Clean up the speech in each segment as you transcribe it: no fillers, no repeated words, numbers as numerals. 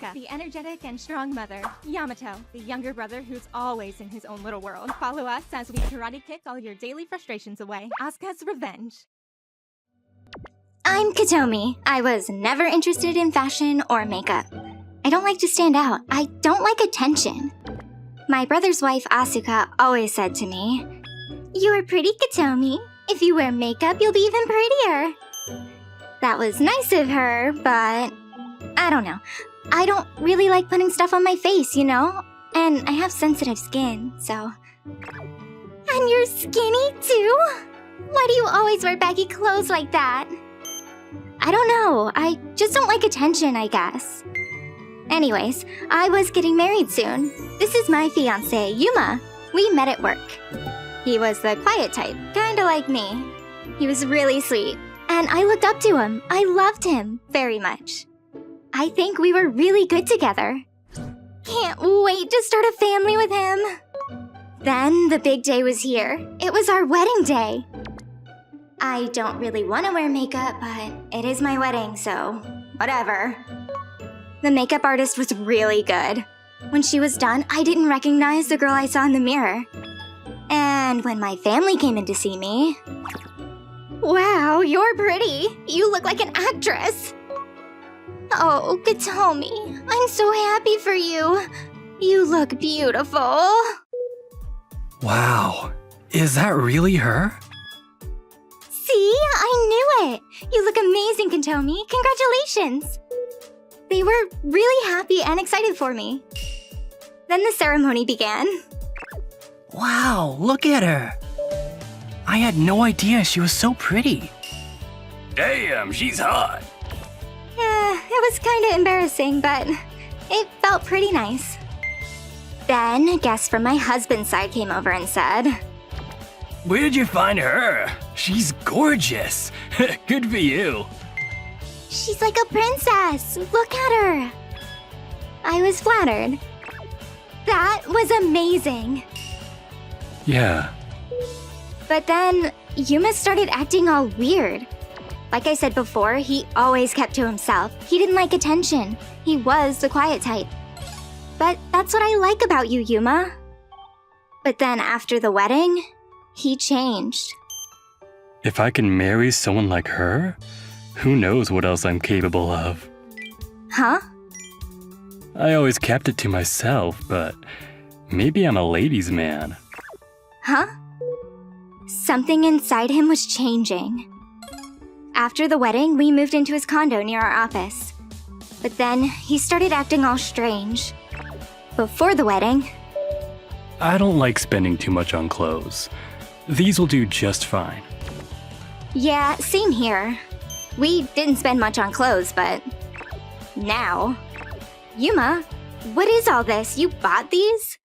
Aska, the energetic and strong mother. Yamato, the younger brother who's always in his own little world. Follow us as we karate kick all your daily frustrations away. Asuka's revenge. I'm Katomi. I was never interested in fashion or makeup. I don't like to stand out. I don't like attention. My brother's wife, Asuka, always said to me, "You're pretty, Katomi. If you wear makeup, you'll be even prettier." That was nice of her, but I don't know. I don't really like putting stuff on my face, you know? And I have sensitive skin, so... And you're skinny, too? Why do you always wear baggy clothes like that? I don't know. I just don't like attention, I guess. Anyways, I was getting married soon. This is my fiancé, Yuma. We met at work. He was the quiet type, kinda like me. He was really sweet, and I looked up to him. I loved him very much. I think we were really good together. Can't wait to start a family with him. Then the big day was here. It was our wedding day. I don't really want to wear makeup, but it is my wedding, so whatever. The makeup artist was really good. When she was done, I didn't recognize the girl I saw in the mirror. And when my family came in to see me... Wow, you're pretty. You look like an actress. Oh, Katomi, I'm so happy for you. You look beautiful. Wow, is that really her? See, I knew it. You look amazing, Katomi. Congratulations. They were really happy and excited for me. Then the ceremony began. Wow, look at her. I had no idea she was so pretty. Damn, she's hot. It was kind of embarrassing, but it felt pretty nice. Then a guest from my husband's side came over and said, Where did you find her? She's gorgeous. Good for you. "She's like a princess. Look at her." I was flattered. That was amazing. Yeah. But then Yuma started acting all weird. Like I said before, he always kept to himself. He didn't like attention. He was the quiet type. But that's what I like about you, Yuma. But then after the wedding, he changed. If I can marry someone like her, who knows what else I'm capable of. Huh? I always kept it to myself, but maybe I'm a ladies' man. Huh? Something inside him was changing. After the wedding, we moved into his condo near our office. But then he started acting all strange. Before the wedding... I don't like spending too much on clothes. These will do just fine. Yeah, same here. We didn't spend much on clothes, but... Now... Yuma, what is all this? You bought these?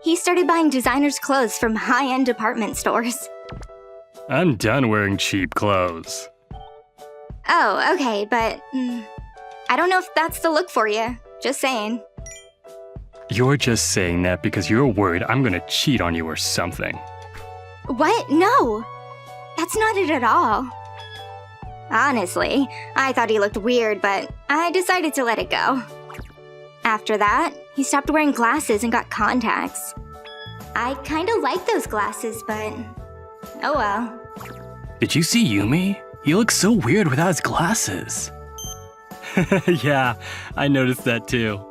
He started buying designer's clothes from high-end department stores. I'm done wearing cheap clothes. Oh, okay, but... I don't know if that's the look for you. Just saying. You're just saying that because you're worried I'm gonna cheat on you or something. What? No! That's not it at all. Honestly, I thought he looked weird, but I decided to let it go. After that, he stopped wearing glasses and got contacts. I kinda like those glasses, but... oh well. Did you see Yumi? He looks so weird without his glasses. Yeah, I noticed that too.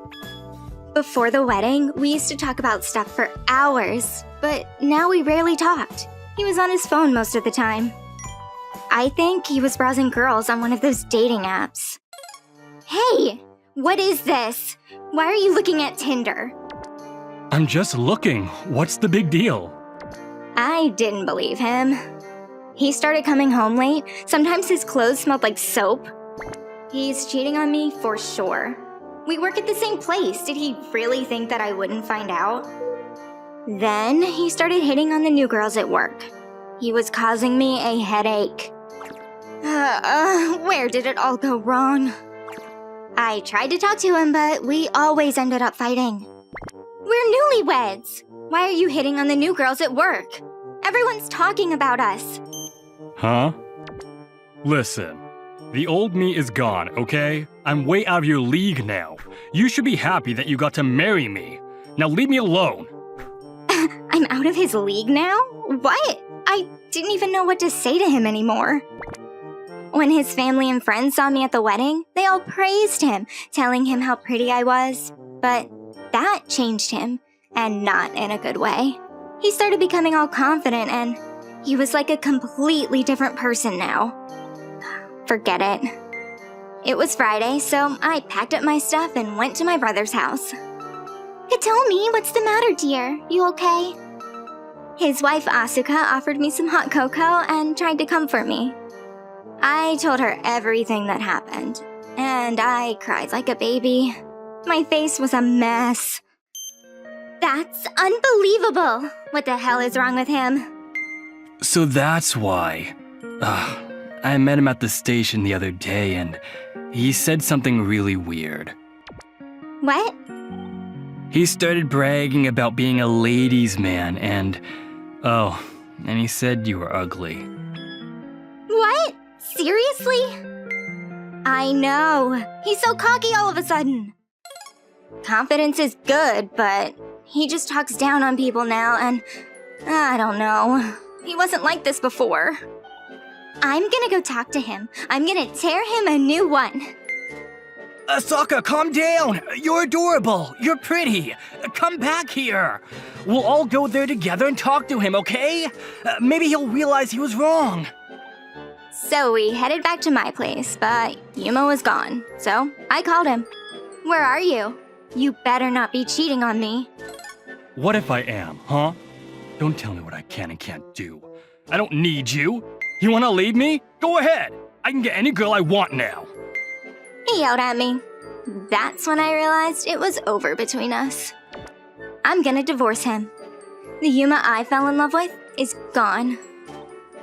Before the wedding, we used to talk about stuff for hours, but now we rarely talked. He was on his phone most of the time. I think he was browsing girls on one of those dating apps. Hey! What is this? Why are you looking at Tinder? I'm just looking. What's the big deal? I didn't believe him. He started coming home late. Sometimes his clothes smelled like soap. He's cheating on me for sure. We work at the same place. Did he really think that I wouldn't find out? Then he started hitting on the new girls at work. He was causing me a headache. Where did it all go wrong? I tried to talk to him, but we always ended up fighting. We're newlyweds! Why are you hitting on the new girls at work? Everyone's talking about us. Huh? Listen, the old me is gone, okay? I'm way out of your league now. You should be happy that you got to marry me. Now leave me alone. I'm out of his league now? What? I didn't even know what to say to him anymore. When his family and friends saw me at the wedding, they all praised him, telling him how pretty I was. But that changed him, and not in a good way. He started becoming all confident, and he was like a completely different person now. Forget it. It was Friday, so I packed up my stuff and went to my brother's house. Katomi, what's the matter, dear? You okay? His wife Asuka offered me some hot cocoa and tried to comfort me. I told her everything that happened, and I cried like a baby. My face was a mess. That's unbelievable! What the hell is wrong with him? So that's why. I met him at the station the other day and he said something really weird. What? He started bragging about being a ladies' man and he said you were ugly. What? Seriously? I know. He's so cocky all of a sudden. Confidence is good, but he just talks down on people now, and I don't know. He wasn't like this before. I'm gonna go talk to him. I'm gonna tear him a new one. Asaka, calm down. You're adorable. You're pretty. Come back here. We'll all go there together and talk to him, okay? Maybe he'll realize he was wrong. So we headed back to my place, but Yuma was gone, so I called him. Where are you? You better not be cheating on me. What if I am, huh? Don't tell me what I can and can't do. I don't need you. You wanna leave me? Go ahead. I can get any girl I want now. He yelled at me. That's when I realized it was over between us. I'm gonna divorce him. The Yuma I fell in love with is gone.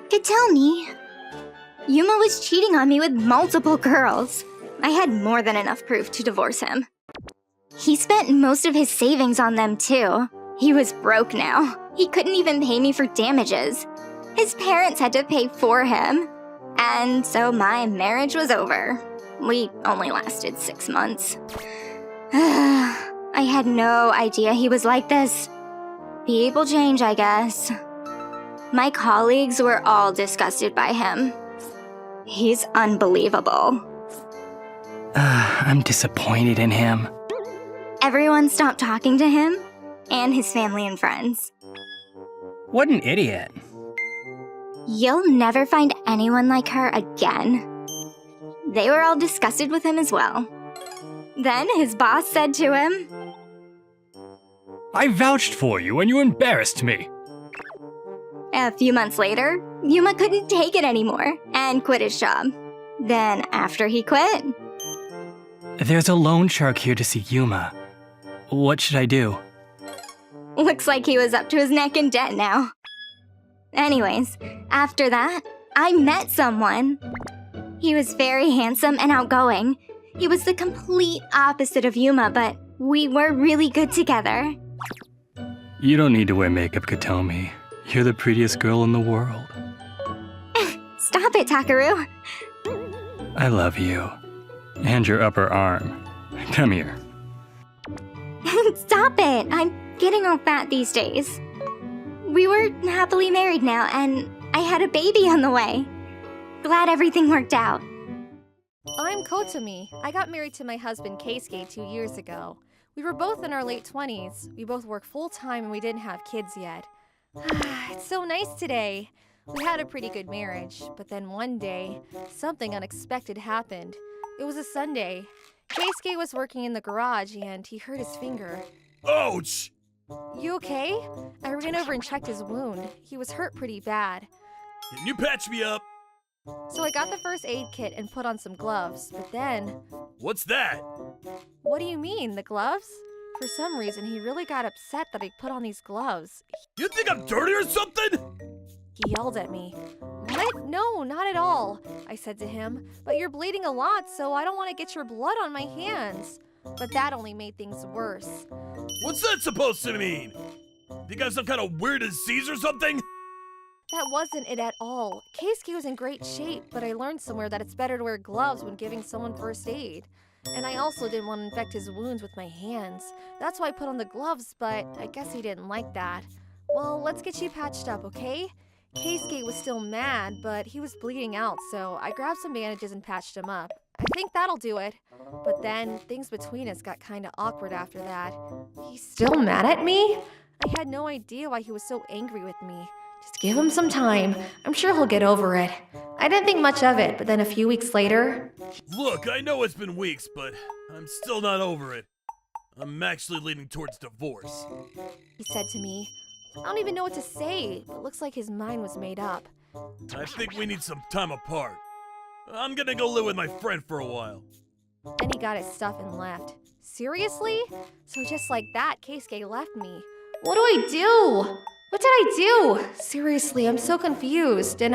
Could tell me. Yuma was cheating on me with multiple girls. I had more than enough proof to divorce him. He spent most of his savings on them too. He was broke now. He couldn't even pay me for damages. His parents had to pay for him. And so my marriage was over. We only lasted 6 months. I had no idea he was like this. People change, I guess. My colleagues were all disgusted by him. He's unbelievable. I'm disappointed in him. Everyone stopped talking to him, and his family and friends. What an idiot. You'll never find anyone like her again. They were all disgusted with him as well. Then his boss said to him, I vouched for you and you embarrassed me. A few months later, Yuma couldn't take it anymore and quit his job. Then after he quit, There's a loan shark here to see Yuma. What should I do? looks like he was up to his neck in debt now. Anyways, after that, I met someone. He was very handsome and outgoing. He was the complete opposite of Yuma, but we were really good together. You don't need to wear makeup, Katomi. You're the prettiest girl in the world. Stop it, Takaru. I love you. And your upper arm. Come here. Stop it. I'm getting all fat these days. We were happily married now, and I had a baby on the way. Glad everything worked out. I'm Kotomi. I got married to my husband Keisuke 2 years ago. We were both in our late 20s. We both work full-time and we didn't have kids yet. It's so nice today. We had a pretty good marriage, but then one day, something unexpected happened. It was a Sunday. Keisuke was working in the garage and he hurt his finger. Ouch! You okay? I ran over and checked his wound. He was hurt pretty bad. Can you patch me up? So I got the first aid kit and put on some gloves, but then... What's that? What do you mean, the gloves? For some reason, he really got upset that I put on these gloves. You think I'm dirty or something? He yelled at me. What? No, not at all, I said to him. But you're bleeding a lot, so I don't want to get your blood on my hands. But that only made things worse. What's that supposed to mean? You got some kind of weird disease or something? That wasn't it at all. Keisuke was in great shape, but I learned somewhere that it's better to wear gloves when giving someone first aid. And I also didn't want to infect his wounds with my hands. That's why I put on the gloves, but I guess he didn't like that. Well, let's get you patched up, okay? Keisuke was still mad, but he was bleeding out, so I grabbed some bandages and patched him up. I think that'll do it. But then, things between us got kinda awkward after that. He's still mad at me? I had no idea why he was so angry with me. Just give him some time. I'm sure he'll get over it. I didn't think much of it, but then a few weeks later... Look, I know it's been weeks, but I'm still not over it. I'm actually leaning towards divorce. He said to me. I don't even know what to say, but looks like his mind was made up. I think we need some time apart. I'm gonna go live with my friend for a while. Then he got his stuff and left. Seriously? So just like that, Keisuke left me. What do I do? What did I do? Seriously, I'm so confused. And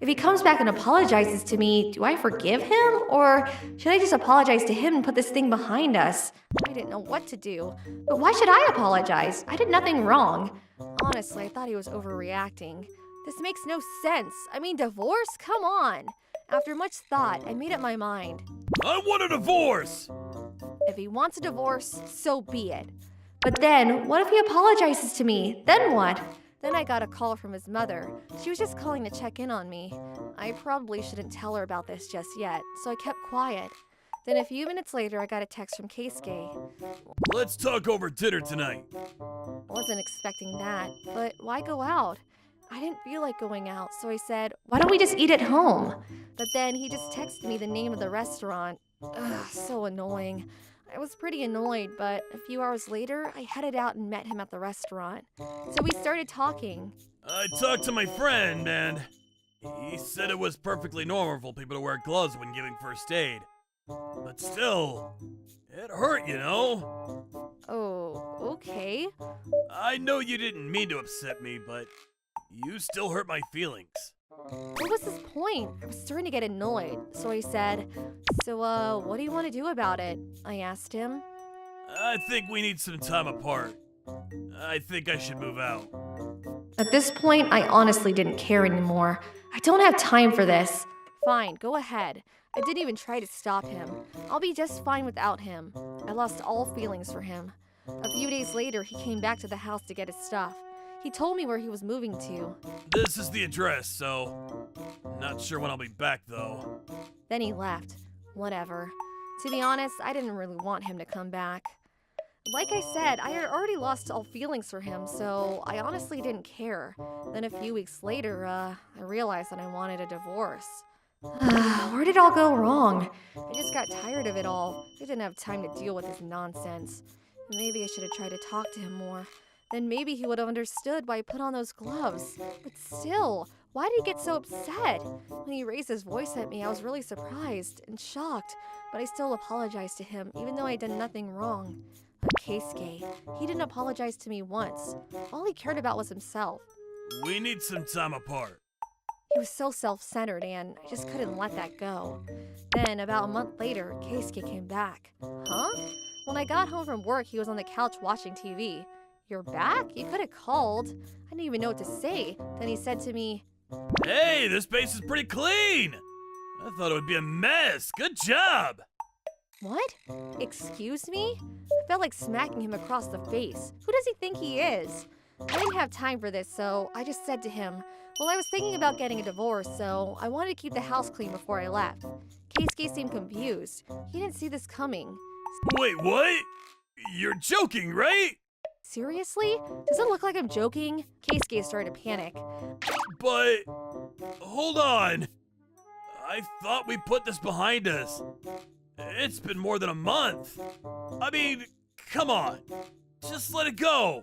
if he comes back and apologizes to me, do I forgive him? Or should I just apologize to him and put this thing behind us? I didn't know what to do. But why should I apologize? I did nothing wrong. Honestly, I thought he was overreacting. This makes no sense. I mean, divorce? Come on. After much thought, I made up my mind. I want a divorce! If he wants a divorce, so be it. But then, what if he apologizes to me? Then what? Then I got a call from his mother. She was just calling to check in on me. I probably shouldn't tell her about this just yet, so I kept quiet. Then a few minutes later, I got a text from Keisuke. Let's talk over dinner tonight. I wasn't expecting that, but why go out? I didn't feel like going out, so I said, why don't we just eat at home? But then he just texted me the name of the restaurant. Ugh, so annoying. I was pretty annoyed, but a few hours later, I headed out and met him at the restaurant. So we started talking. I talked to my friend, and he said it was perfectly normal for people to wear gloves when giving first aid. But still, it hurt, you know? Oh, okay. I know you didn't mean to upset me, but you still hurt my feelings. What was his point? I was starting to get annoyed, so I said, so, what do you want to do about it? I asked him. I think we need some time apart. I think I should move out. At this point, I honestly didn't care anymore. I don't have time for this. Fine, go ahead. I didn't even try to stop him. I'll be just fine without him. I lost all feelings for him. A few days later, he came back to the house to get his stuff. He told me where he was moving to. This is the address, so not sure when I'll be back, though. Then he left. Whatever. To be honest, I didn't really want him to come back. Like I said, I had already lost all feelings for him, so I honestly didn't care. Then a few weeks later, I realized that I wanted a divorce. Where did it all go wrong? I just got tired of it all. I didn't have time to deal with his nonsense. Maybe I should have tried to talk to him more. Then maybe he would have understood why I put on those gloves. But still, why did he get so upset? When he raised his voice at me, I was really surprised and shocked, but I still apologized to him, even though I did nothing wrong. But Keisuke, he didn't apologize to me once. All he cared about was himself. We need some time apart. He was so self-centered, and I just couldn't let that go. Then, about a month later, Keisuke came back. Huh? When I got home from work, he was on the couch watching TV. You're back? You could have called. I didn't even know what to say. Then he said to me, Hey, this base is pretty clean! I thought it would be a mess. Good job! What? Excuse me? I felt like smacking him across the face. Who does he think he is? I didn't have time for this, so I just said to him, well, I was thinking about getting a divorce, so I wanted to keep the house clean before I left. Keisuke seemed confused. He didn't see this coming. Wait, what? You're joking, right? Seriously? Does it look like I'm joking? Keisuke started to panic. But, hold on. I thought we put this behind us. It's been more than a month. I mean, come on. Just let it go.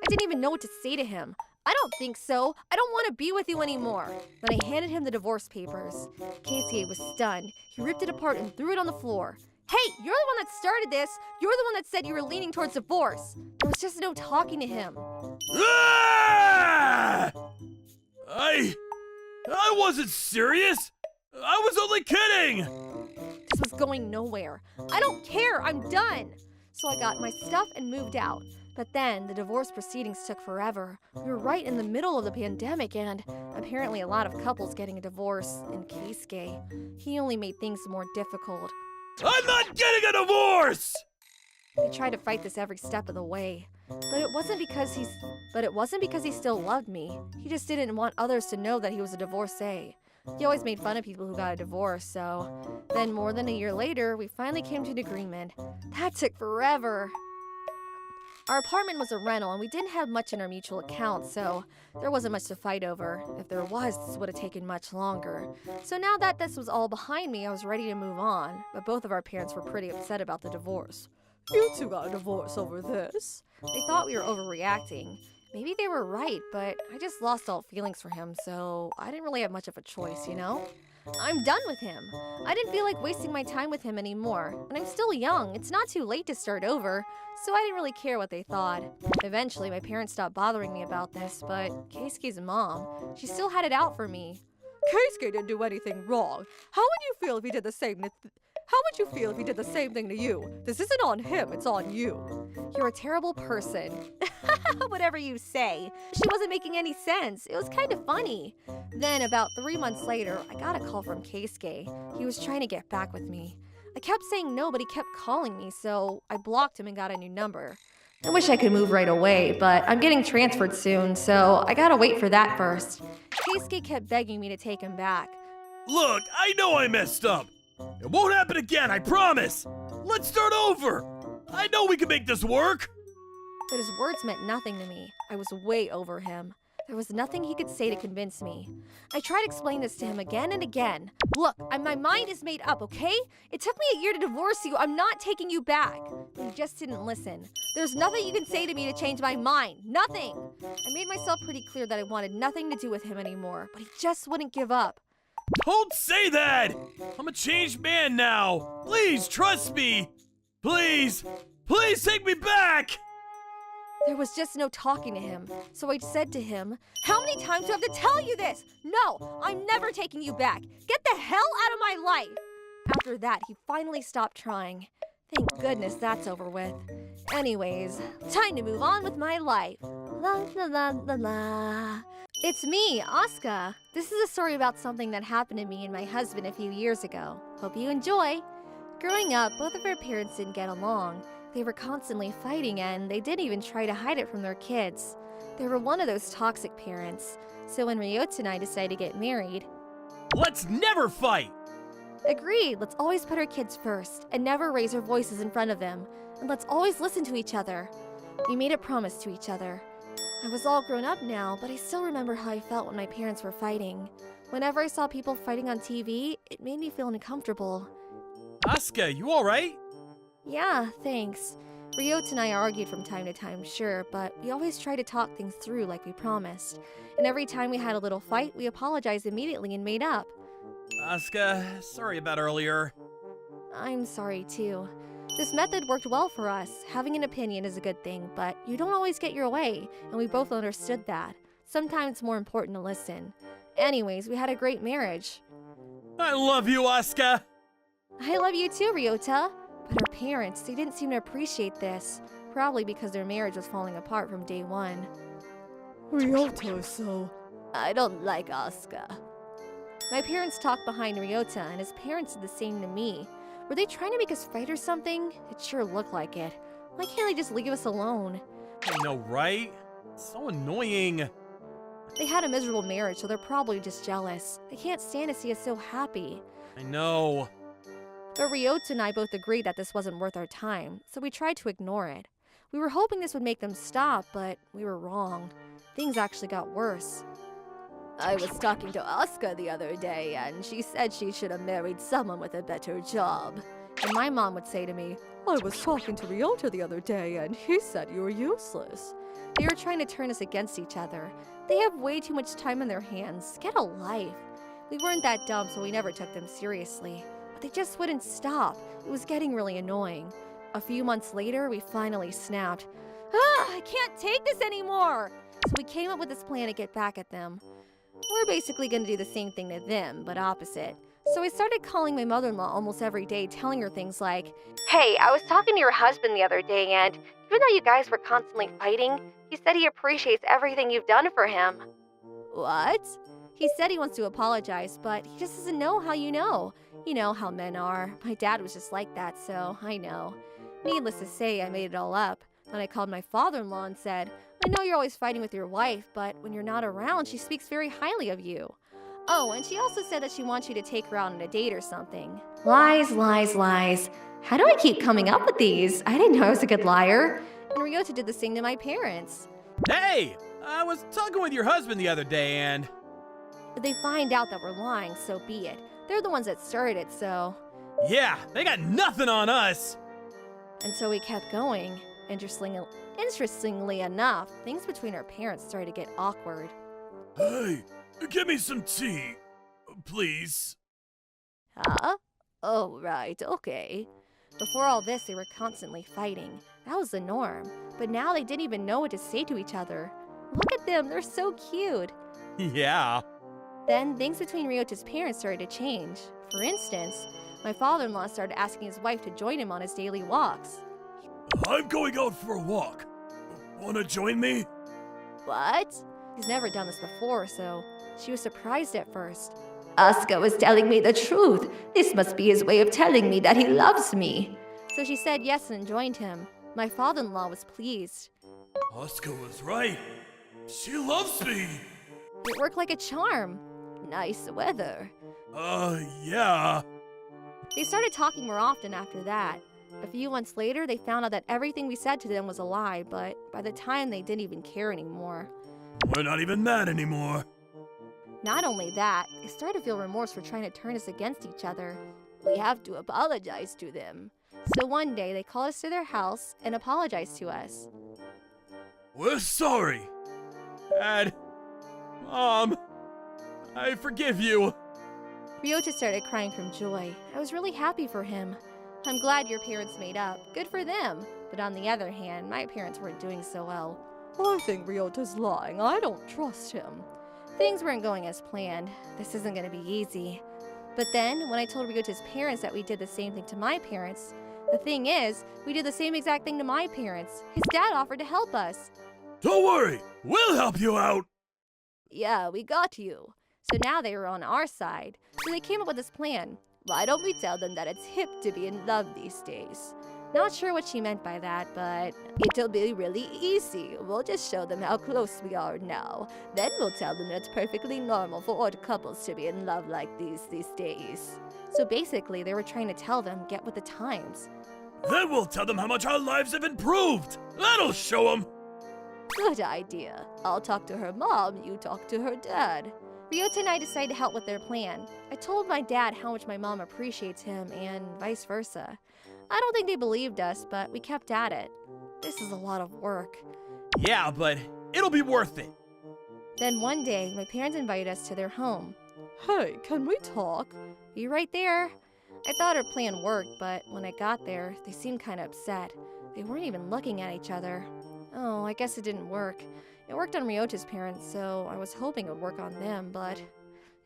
I didn't even know what to say to him. I don't think so. I don't want to be with you anymore. When I handed him the divorce papers, Keisuke was stunned. He ripped it apart and threw it on the floor. Hey, you're the one that started this. You're the one that said you were leaning towards divorce. There was just no talking to him. Ah! I wasn't serious. I was only kidding. This was going nowhere. I don't care. I'm done. So I got my stuff and moved out. But then the divorce proceedings took forever. We were right in the middle of the pandemic, and apparently a lot of couples getting a divorce. And Keisuke, he only made things more difficult. I'm not getting a divorce! He tried to fight this every step of the way. But it wasn't because he still loved me. He just didn't want others to know that he was a divorcee. He always made fun of people who got a divorce, so then more than a year later, we finally came to an agreement. That took forever. Our apartment was a rental and we didn't have much in our mutual account, so there wasn't much to fight over. If there was, this would have taken much longer. So now that this was all behind me, I was ready to move on, but both of our parents were pretty upset about the divorce. You two got a divorce over this. They thought we were overreacting. Maybe they were right, but I just lost all feelings for him, so I didn't really have much of a choice, you know? I'm done with him. I didn't feel like wasting my time with him anymore. And I'm still young. It's not too late to start over, so I didn't really care what they thought. Eventually, my parents stopped bothering me about this, but Keisuke's mom, she still had it out for me. Keisuke didn't do anything wrong. How would you feel if he did the same thing to you? This isn't on him, it's on you. You're a terrible person. Whatever you say. She wasn't making any sense. It was kind of funny. Then, about 3 months later, I got a call from Keisuke. He was trying to get back with me. I kept saying no, but he kept calling me, so I blocked him and got a new number. I wish I could move right away, but I'm getting transferred soon, so I gotta wait for that first. Keisuke kept begging me to take him back. Look, I know I messed up. It won't happen again, I promise. Let's start over. I know we can make this work. But his words meant nothing to me. I was way over him. There was nothing he could say to convince me. I tried to explain this to him again and again. Look, my mind is made up, okay? It took me a year to divorce you. I'm not taking you back. But he just didn't listen. There's nothing you can say to me to change my mind. Nothing. I made myself pretty clear that I wanted nothing to do with him anymore, but he just wouldn't give up. Don't say that! I'm a changed man now. Please, trust me. Please, please take me back! There was just no talking to him, so I said to him, how many times do I have to tell you this? No, I'm never taking you back. Get the hell out of my life. After that, he finally stopped trying. Thank goodness that's over with. Anyways, time to move on with my life. La la la la la. It's me, Aska. This is a story about something that happened to me and my husband a few years ago. Hope you enjoy. Growing up, both of our parents didn't get along. They were constantly fighting and they didn't even try to hide it from their kids. They were one of those toxic parents. So when Ryota and I decided to get married... Let's never fight! Agreed, let's always put our kids first and never raise our voices in front of them. And let's always listen to each other. We made a promise to each other. I was all grown up now, but I still remember how I felt when my parents were fighting. Whenever I saw people fighting on TV, it made me feel uncomfortable. Asuka, you alright? Yeah, thanks. Ryota and I argued from time to time, sure, but we always try to talk things through like we promised. And every time we had a little fight, we apologized immediately and made up. Asuka, sorry about earlier. I'm sorry too. This method worked well for us. Having an opinion is a good thing, but you don't always get your way, and we both understood that. Sometimes it's more important to listen. Anyways, we had a great marriage. I love you, Asuka! I love you too, Ryota. But her parents, they didn't seem to appreciate this. Probably because their marriage was falling apart from day one. Ryota, so... I don't like Asuka. My parents talked behind Ryota, and his parents did the same to me. Were they trying to make us fight or something? It sure looked like it. Why can't they just leave us alone? I know, right? It's so annoying. They had a miserable marriage, so they're probably just jealous. They can't stand to see us so happy. I know. But Ryota and I both agreed that this wasn't worth our time, so we tried to ignore it. We were hoping this would make them stop, but we were wrong. Things actually got worse. I was talking to Asuka the other day, and she said she should have married someone with a better job. And my mom would say to me, I was talking to Ryota the other day, and he said you were useless. They were trying to turn us against each other. They have way too much time on their hands. Get a life. We weren't that dumb, so we never took them seriously. But they just wouldn't stop. It was getting really annoying. A few months later, we finally snapped. I can't take this anymore! So we came up with this plan to get back at them. We're basically gonna do the same thing to them, but opposite. So I started calling my mother-in-law almost every day, telling her things like, Hey, I was talking to your husband the other day, and even though you guys were constantly fighting, he said he appreciates everything you've done for him. What? He said he wants to apologize, but he just doesn't know how you know. You know how men are. My dad was just like that, so I know. Needless to say, I made it all up. Then I called my father-in-law and said, I know you're always fighting with your wife, but when you're not around, she speaks very highly of you. Oh, and she also said that she wants you to take her out on a date or something. Lies, lies, lies. How do I keep coming up with these? I didn't know I was a good liar. And Ryota did the same to my parents. Hey! I was talking with your husband the other day and... If they find out that we're lying, so be it. They're the ones that started it, so... Yeah, they got nothing on us! And so we kept going. Interestingly enough, things between our parents started to get awkward. Hey, give me some tea, please. Huh? Oh, right, okay. Before all this, they were constantly fighting. That was the norm. But now they didn't even know what to say to each other. Look at them, they're so cute. Yeah. Then things between Ryota's parents started to change. For instance, my father-in-law started asking his wife to join him on his daily walks. I'm going out for a walk. Wanna join me? What? He's never done this before, so she was surprised at first. Asuka was telling me the truth. This must be his way of telling me that he loves me. So she said yes and joined him. My father-in-law was pleased. Asuka was right. She loves me. It worked like a charm. Nice weather. Yeah. They started talking more often after that. A few months later, they found out that everything we said to them was a lie, but by the time they didn't even care anymore. We're not even mad anymore. Not only that, they started to feel remorse for trying to turn us against each other. We have to apologize to them. So one day, they called us to their house and apologized to us. We're sorry. Dad. Mom. I forgive you. Ryota started crying from joy. I was really happy for him. I'm glad your parents made up. Good for them. But on the other hand, my parents weren't doing so well. I think Ryota's lying. I don't trust him. Things weren't going as planned. This isn't going to be easy. But then, when I told Ryota's parents that we did the same thing to my parents, the thing is, we did the same exact thing to my parents. His dad offered to help us. Don't worry. We'll help you out. Yeah, we got you. So now they were on our side. So they came up with this plan. Why don't we tell them that it's hip to be in love these days? Not sure what she meant by that, but it'll be really easy. We'll just show them how close we are now. Then we'll tell them that it's perfectly normal for odd couples to be in love like these days. So basically, they were trying to tell them, get with the times. Then we'll tell them how much our lives have improved. That'll show them. Good idea. I'll talk to her mom, you talk to her dad. Ryota and I decided to help with their plan. I told my dad how much my mom appreciates him and vice versa. I don't think they believed us, but we kept at it. This is a lot of work. Yeah, but it'll be worth it. Then one day, my parents invited us to their home. Hey, can we talk? You right there? I thought our plan worked, but when I got there, they seemed kind of upset. They weren't even looking at each other. Oh, I guess it didn't work. It worked on Ryota's parents, so I was hoping it would work on them, but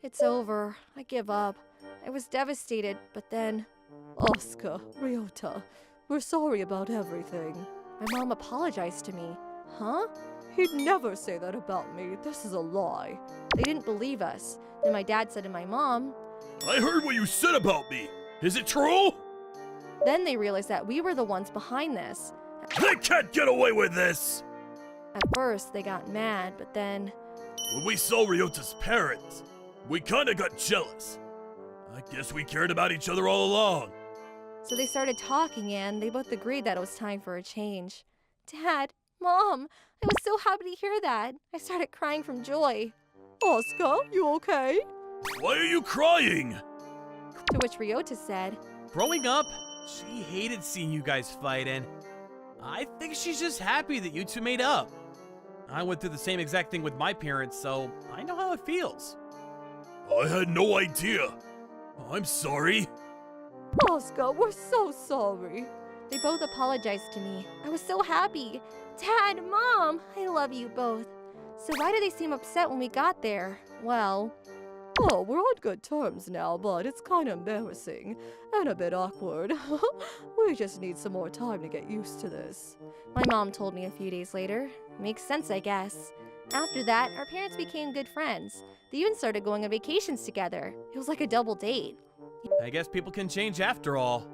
it's over. I give up. I was devastated, but then... Asuka, Ryota, we're sorry about everything. My mom apologized to me. Huh? He'd never say that about me. This is a lie. They didn't believe us. Then my dad said to my mom, I heard what you said about me. Is it true? Then they realized that we were the ones behind this. They can't get away with this! At first, they got mad, but then... When we saw Ryota's parents, we kinda got jealous. I guess we cared about each other all along. So they started talking and they both agreed that it was time for a change. Dad, Mom, I was so happy to hear that. I started crying from joy. Asuka, you okay? Why are you crying? To which Ryota said, Growing up, she hated seeing you guys fight, and I think she's just happy that you two made up. I went through the same exact thing with my parents, so I know how it feels. I had no idea. I'm sorry. Asuka, we're so sorry. They both apologized to me. I was so happy. Dad, Mom, I love you both. So why did they seem upset when we got there? Well... Oh, we're on good terms now, but it's kind of embarrassing and a bit awkward. We just need some more time to get used to this. My mom told me a few days later. Makes sense, I guess. After that, our parents became good friends. They even started going on vacations together. It was like a double date. I guess people can change after all.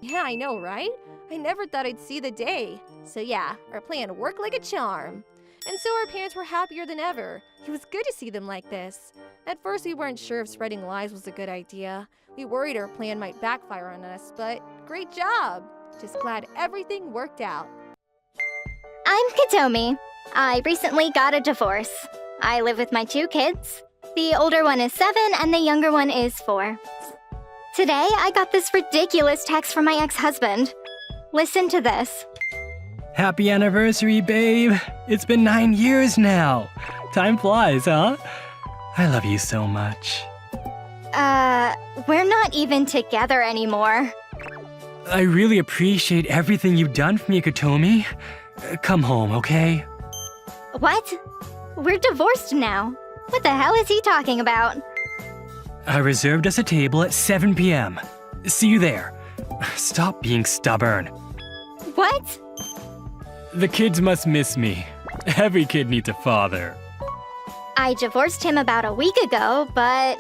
Yeah, I know, right? I never thought I'd see the day. So yeah, our plan worked like a charm. And so our parents were happier than ever. It was good to see them like this. At first, we weren't sure if spreading lies was a good idea. We worried our plan might backfire on us, but great job! Just glad everything worked out. I'm Katomi. I recently got a divorce. I live with my 2 kids. The older one is 7 and the younger one is 4. Today, I got this ridiculous text from my ex-husband. Listen to this. Happy anniversary, babe. It's been 9 years now. Time flies, huh? I love you so much. We're not even together anymore. I really appreciate everything you've done for me, Katomi. Come home, okay? What? We're divorced now. What the hell is he talking about? I reserved us a table at 7 p.m. See you there. Stop being stubborn. What? The kids must miss me. Every kid needs a father. I divorced him about a week ago, but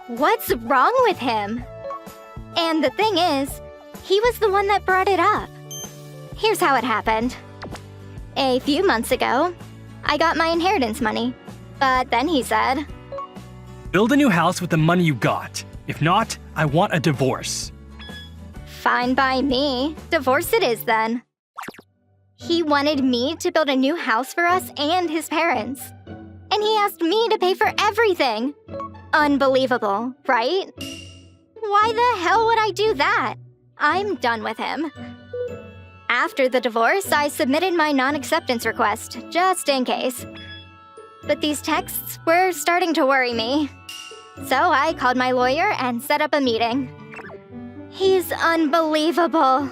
what's wrong with him? And the thing is, he was the one that brought it up. Here's how it happened. A few months ago, I got my inheritance money, but then he said, Build a new house with the money you got. If not, I want a divorce. Fine by me. Divorce it is then. He wanted me to build a new house for us and his parents. And he asked me to pay for everything. Unbelievable, right? Why the hell would I do that? I'm done with him. After the divorce, I submitted my non-acceptance request, just in case. But these texts were starting to worry me. So I called my lawyer and set up a meeting. He's unbelievable.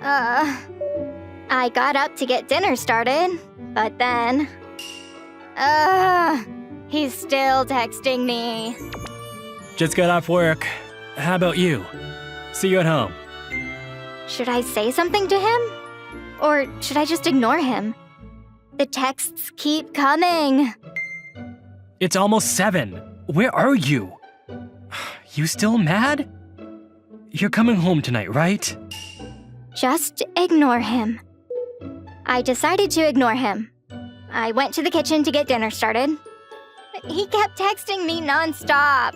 I got up to get dinner started, but then... he's still texting me. Just got off work. How about you? See you at home. Should I say something to him? Or should I just ignore him? The texts keep coming. It's almost 7. Where are you? You still mad? You're coming home tonight, right? Just ignore him. I decided to ignore him. I went to the kitchen to get dinner started. He kept texting me nonstop.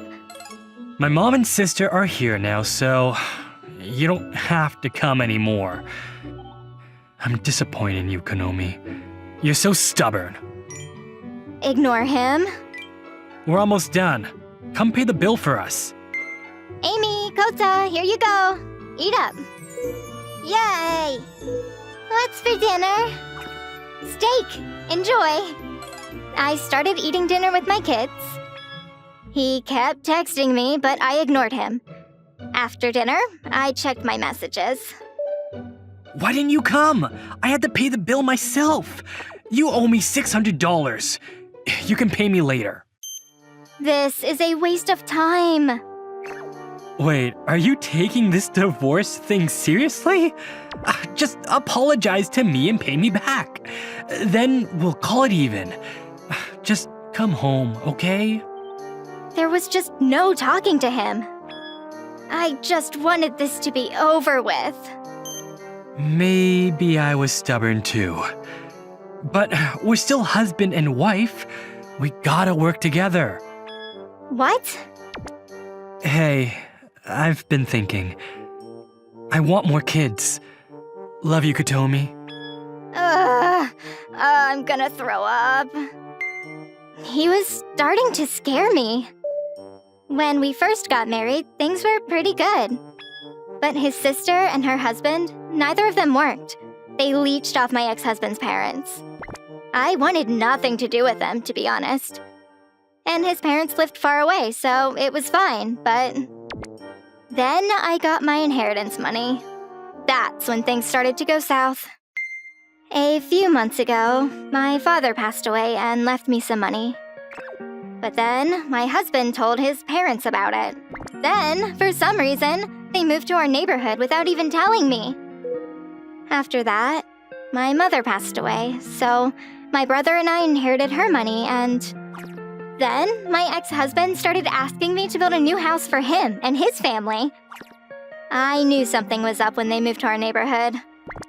My mom and sister are here now, so you don't have to come anymore. I'm disappointed in you, Konomi. You're so stubborn. Ignore him? We're almost done. Come pay the bill for us. Amy, Kota, here you go. Eat up. Yay! What's for dinner? Steak. Enjoy. I started eating dinner with my kids. He kept texting me, but I ignored him. After dinner, I checked my messages. Why didn't you come? I had to pay the bill myself. You owe me $600. You can pay me later. This is a waste of time. Wait, are you taking this divorce thing seriously? Just apologize to me and pay me back. Then we'll call it even. Just come home, okay? There was just no talking to him. I just wanted this to be over with. Maybe I was stubborn too. But we're still husband and wife. We gotta work together. What? Hey, I've been thinking. I want more kids. Love you, Katomi. I'm gonna throw up. He was starting to scare me. When we first got married, things were pretty good. But his sister and her husband, neither of them worked. They leached off my ex-husband's parents. I wanted nothing to do with them, to be honest. And his parents lived far away, so it was fine, but... Then I got my inheritance money. That's when things started to go south. A few months ago, my father passed away and left me some money. But then, my husband told his parents about it. Then, for some reason, they moved to our neighborhood without even telling me. After that, my mother passed away, so my brother and I inherited her money and... Then, my ex-husband started asking me to build a new house for him and his family. I knew something was up when they moved to our neighborhood.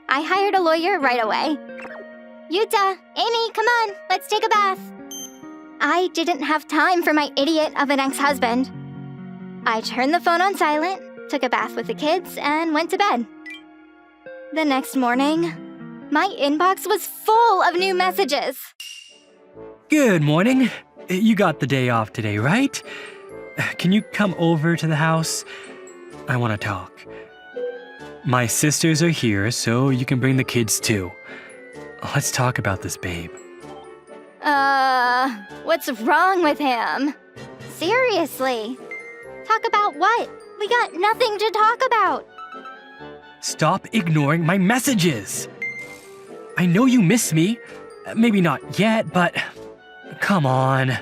I hired a lawyer right away. Yuta, Amy, come on, let's take a bath. I didn't have time for my idiot of an ex-husband. I turned the phone on silent, took a bath with the kids, and went to bed. The next morning, my inbox was full of new messages. Good morning. You got the day off today, right? Can you come over to the house? I want to talk. My sisters are here, so you can bring the kids too. Let's talk about this, babe. What's wrong with him? Seriously. Talk about what? We got nothing to talk about. Stop ignoring my messages. I know you miss me. Maybe not yet, but come on.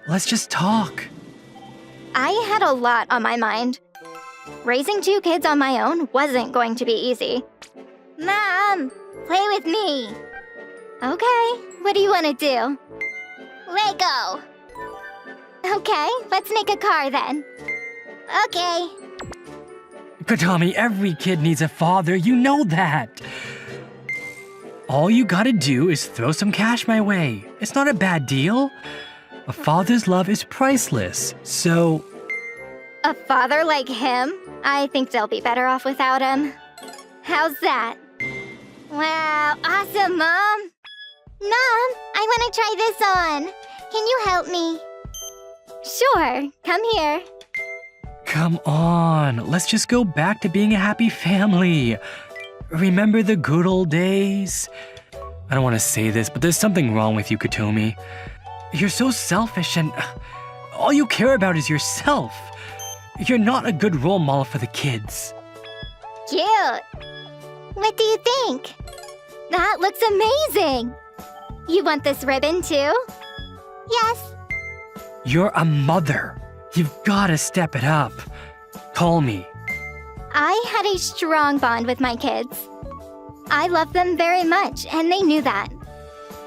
Let's just talk. I had a lot on my mind. Raising 2 kids on my own wasn't going to be easy. Mom, play with me. Okay, what do you want to do? Lego. Okay, let's make a car then. Okay. Katami, every kid needs a father, you know that. All you gotta do is throw some cash my way. It's not a bad deal. A father's love is priceless, so... A father like him? I think they'll be better off without him. How's that? Wow, awesome, Mom! Mom, I want to try this on. Can you help me? Sure, come here. Come on, let's just go back to being a happy family. Remember the good old days? I don't want to say this, but there's something wrong with you, Katomi. You're so selfish and all you care about is yourself. You're not a good role model for the kids. Cute. What do you think? That looks amazing. You want this ribbon too? Yes. You're a mother. You've got to step it up. Call me. I had a strong bond with my kids. I loved them very much, and they knew that.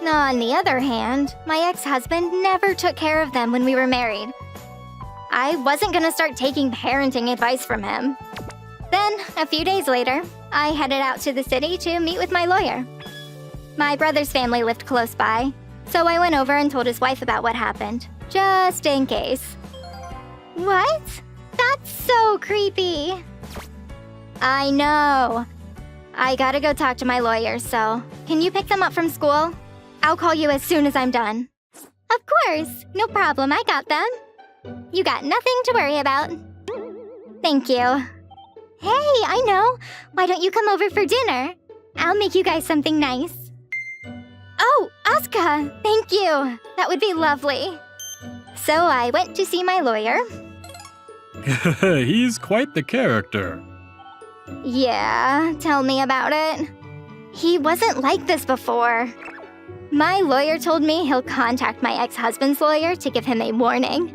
On the other hand, my ex-husband never took care of them when we were married. I wasn't gonna start taking parenting advice from him. Then, a few days later, I headed out to the city to meet with my lawyer. My brother's family lived close by, so I went over and told his wife about what happened, just in case. What? That's so creepy. I know. I gotta go talk to my lawyer, so can you pick them up from school? I'll call you as soon as I'm done. Of course, no problem, I got them. You got nothing to worry about. Thank you. Hey, I know. Why don't you come over for dinner? I'll make you guys something nice. Oh, Aska, thank you. That would be lovely. So I went to see my lawyer. He's quite the character. Yeah, tell me about it. He wasn't like this before. My lawyer told me he'll contact my ex-husband's lawyer to give him a warning.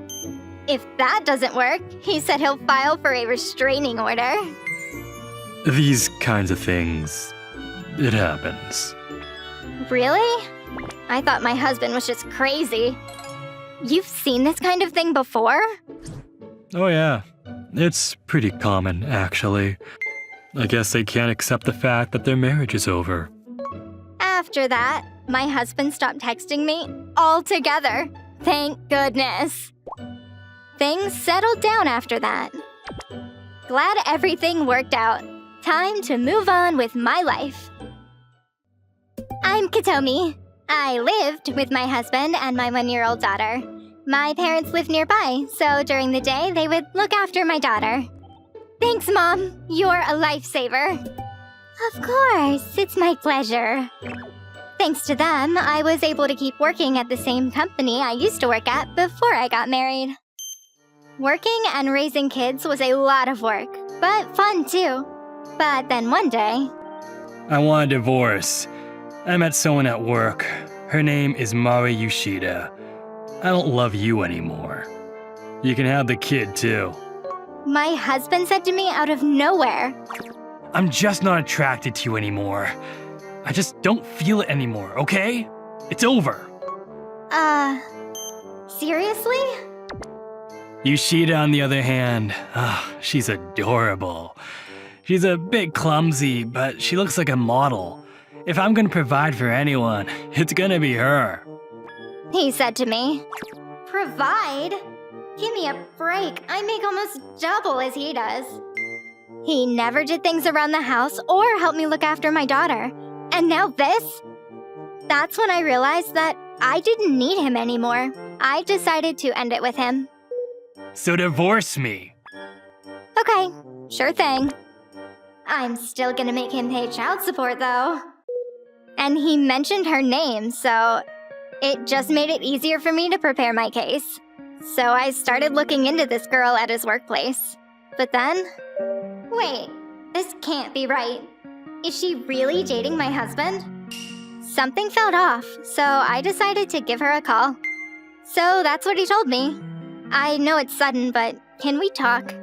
If that doesn't work, he said he'll file for a restraining order. These kinds of things, it happens. Really? I thought my husband was just crazy. You've seen this kind of thing before? Oh yeah, it's pretty common, actually. I guess they can't accept the fact that their marriage is over. After that, my husband stopped texting me altogether. Thank goodness. Things settled down after that. Glad everything worked out. Time to move on with my life. I'm Katomi. I lived with my husband and my 1-year-old daughter. My parents live nearby, so during the day they would look after my daughter. Thanks, Mom. You're a lifesaver. Of course, it's my pleasure. Thanks to them, I was able to keep working at the same company I used to work at before I got married. Working and raising kids was a lot of work, but fun too. But then one day... I want a divorce. I met someone at work. Her name is Mari Yoshida. I don't love you anymore. You can have the kid too. My husband said to me out of nowhere. I'm just not attracted to you anymore. I just don't feel it anymore, okay? It's over. Seriously? Yoshida, on the other hand, she's adorable. She's a bit clumsy, but she looks like a model. If I'm gonna provide for anyone, it's gonna be her. He said to me. Provide? Give me a break. I make almost double as he does. He never did things around the house or helped me look after my daughter. And now this? That's when I realized that I didn't need him anymore. I decided to end it with him. So divorce me. Okay, sure thing. I'm still gonna make him pay child support, though. And he mentioned her name, so it just made it easier for me to prepare my case. So I started looking into this girl at his workplace. But then... Wait, this can't be right. Is she really dating my husband? Something felt off, so I decided to give her a call. So that's what he told me. I know it's sudden, but can we talk?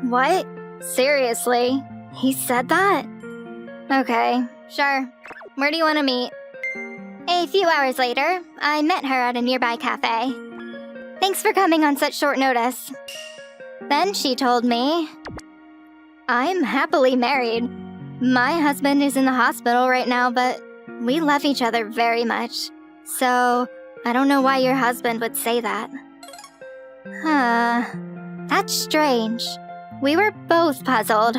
What? Seriously? He said that? Okay, sure. Where do you want to meet? A few hours later, I met her at a nearby cafe. Thanks for coming on such short notice. Then she told me, I'm happily married. My husband is in the hospital right now, but we love each other very much. So, I don't know why your husband would say that. That's strange. We were both puzzled.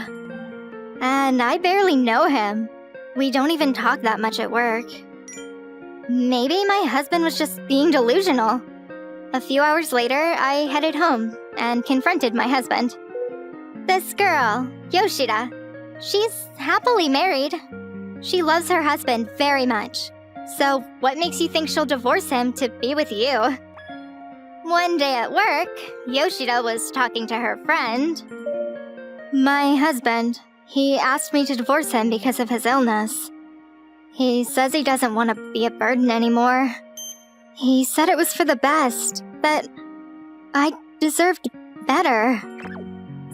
And I barely know him. We don't even talk that much at work. Maybe my husband was just being delusional. A few hours later, I headed home and confronted my husband. This girl, Yoshida, she's happily married. She loves her husband very much. So what makes you think she'll divorce him to be with you? One day at work, Yoshida was talking to her friend. My husband, he asked me to divorce him because of his illness. He says he doesn't want to be a burden anymore. He said it was for the best, that I deserved better.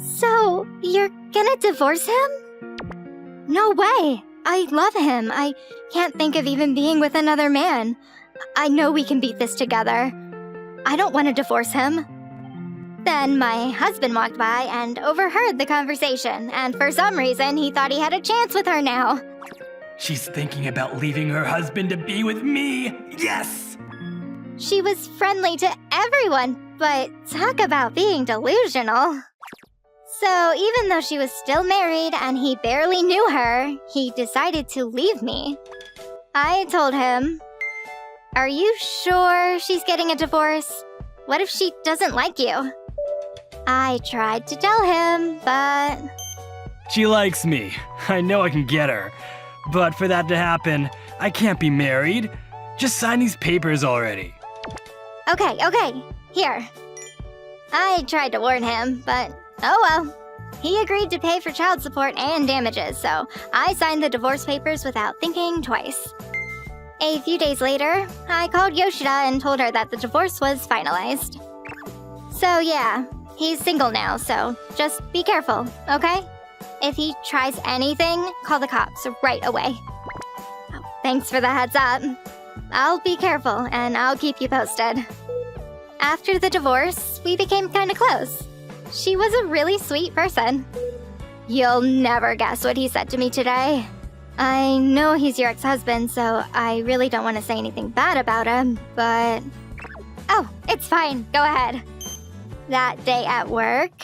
So, you're gonna divorce him? No way! I love him. I can't think of even being with another man. I know we can beat this together. I don't want to divorce him. Then my husband walked by and overheard the conversation, and for some reason he thought he had a chance with her now. She's thinking about leaving her husband to be with me. Yes! She was friendly to everyone, but talk about being delusional. So even though she was still married and he barely knew her, he decided to leave me. I told him, "Are you sure she's getting a divorce? What if she doesn't like you?" I tried to tell him, but... She likes me. I know I can get her. But for that to happen, I can't be married. Just sign these papers already. Okay, here. I tried to warn him, but oh well. He agreed to pay for child support and damages, so I signed the divorce papers without thinking twice. A few days later, I called Yoshida and told her that the divorce was finalized. So yeah, he's single now, so just be careful, okay? If he tries anything, call the cops right away. Thanks for the heads up. I'll be careful, and I'll keep you posted. After the divorce, we became kinda close. She was a really sweet person. You'll never guess what he said to me today. I know he's your ex-husband, so I really don't want to say anything bad about him, but... Oh, it's fine. Go ahead. That day at work...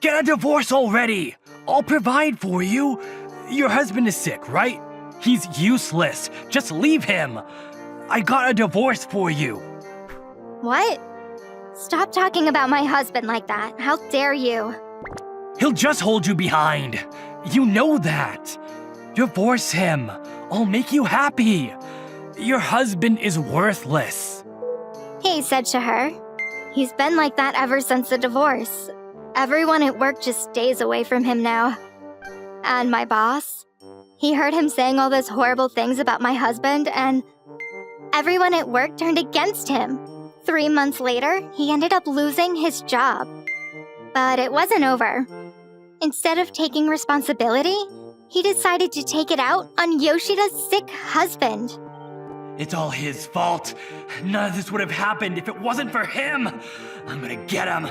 Get a divorce already! I'll provide for you. Your husband is sick, right? He's useless. Just leave him. I got a divorce for you. What? Stop talking about my husband like that. How dare you? He'll just hold you behind. You know that. Divorce him. I'll make you happy. Your husband is worthless. He said to her. He's been like that ever since the divorce. Everyone at work just stays away from him now. And my boss? He heard him saying all those horrible things about my husband, and everyone at work turned against him. 3 months later, he ended up losing his job. But it wasn't over. Instead of taking responsibility, he decided to take it out on Yoshida's sick husband. It's all his fault. None of this would have happened if it wasn't for him. I'm gonna get him.